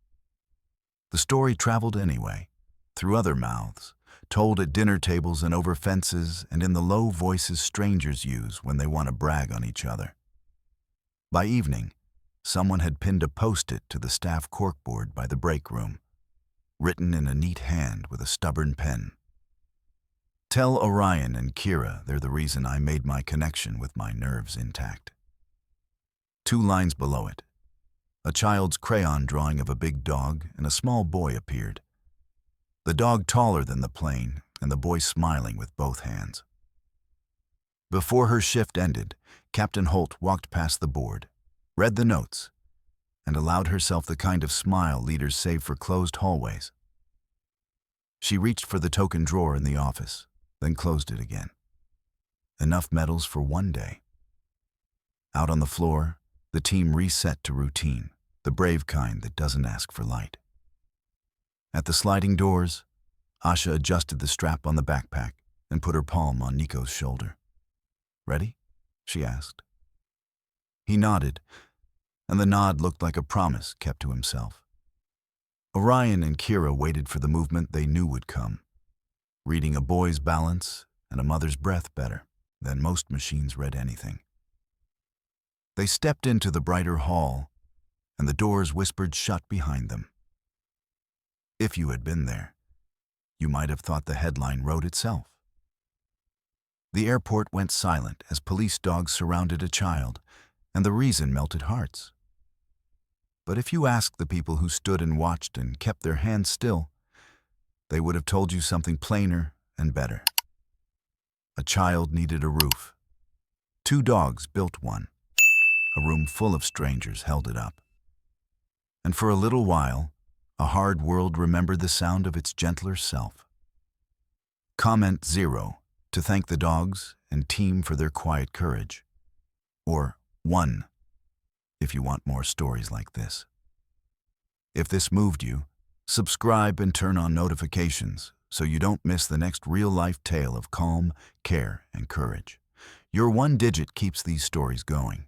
The story traveled anyway, through other mouths, told at dinner tables and over fences and in the low voices strangers use when they want to brag on each other. By evening, someone had pinned a post-it to the staff corkboard by the break room, written in a neat hand with a stubborn pen. Tell Orion and Kira they're the reason I made my connection with my nerves intact. 2 lines below it, a child's crayon drawing of a big dog and a small boy appeared. The dog taller than the plane and the boy smiling with both hands. Before her shift ended, Captain Holt walked past the board, read the notes, and allowed herself the kind of smile leaders save for closed hallways. She reached for the token drawer in the office, then closed it again. Enough medals for one day. Out on the floor, the team reset to routine, the brave kind that doesn't ask for light. At the sliding doors, Asha adjusted the strap on the backpack and put her palm on Nico's shoulder. Ready? She asked. He nodded, and the nod looked like a promise kept to himself. Orion and Kira waited for the movement they knew would come, reading a boy's balance and a mother's breath better than most machines read anything. They stepped into the brighter hall, and the doors whispered shut behind them. If you had been there, you might have thought the headline wrote itself. The airport went silent as police dogs surrounded a child, and the reason melted hearts. But if you asked the people who stood and watched and kept their hands still, they would have told you something plainer and better. A child needed a roof. 2 dogs built one. A room full of strangers held it up. And for a little while, a hard world remembered the sound of its gentler self. Comment 0 to thank the dogs and team for their quiet courage. Or 1 if you want more stories like this. If this moved you, subscribe and turn on notifications so you don't miss the next real-life tale of calm, care, and courage. Your 1 digit keeps these stories going.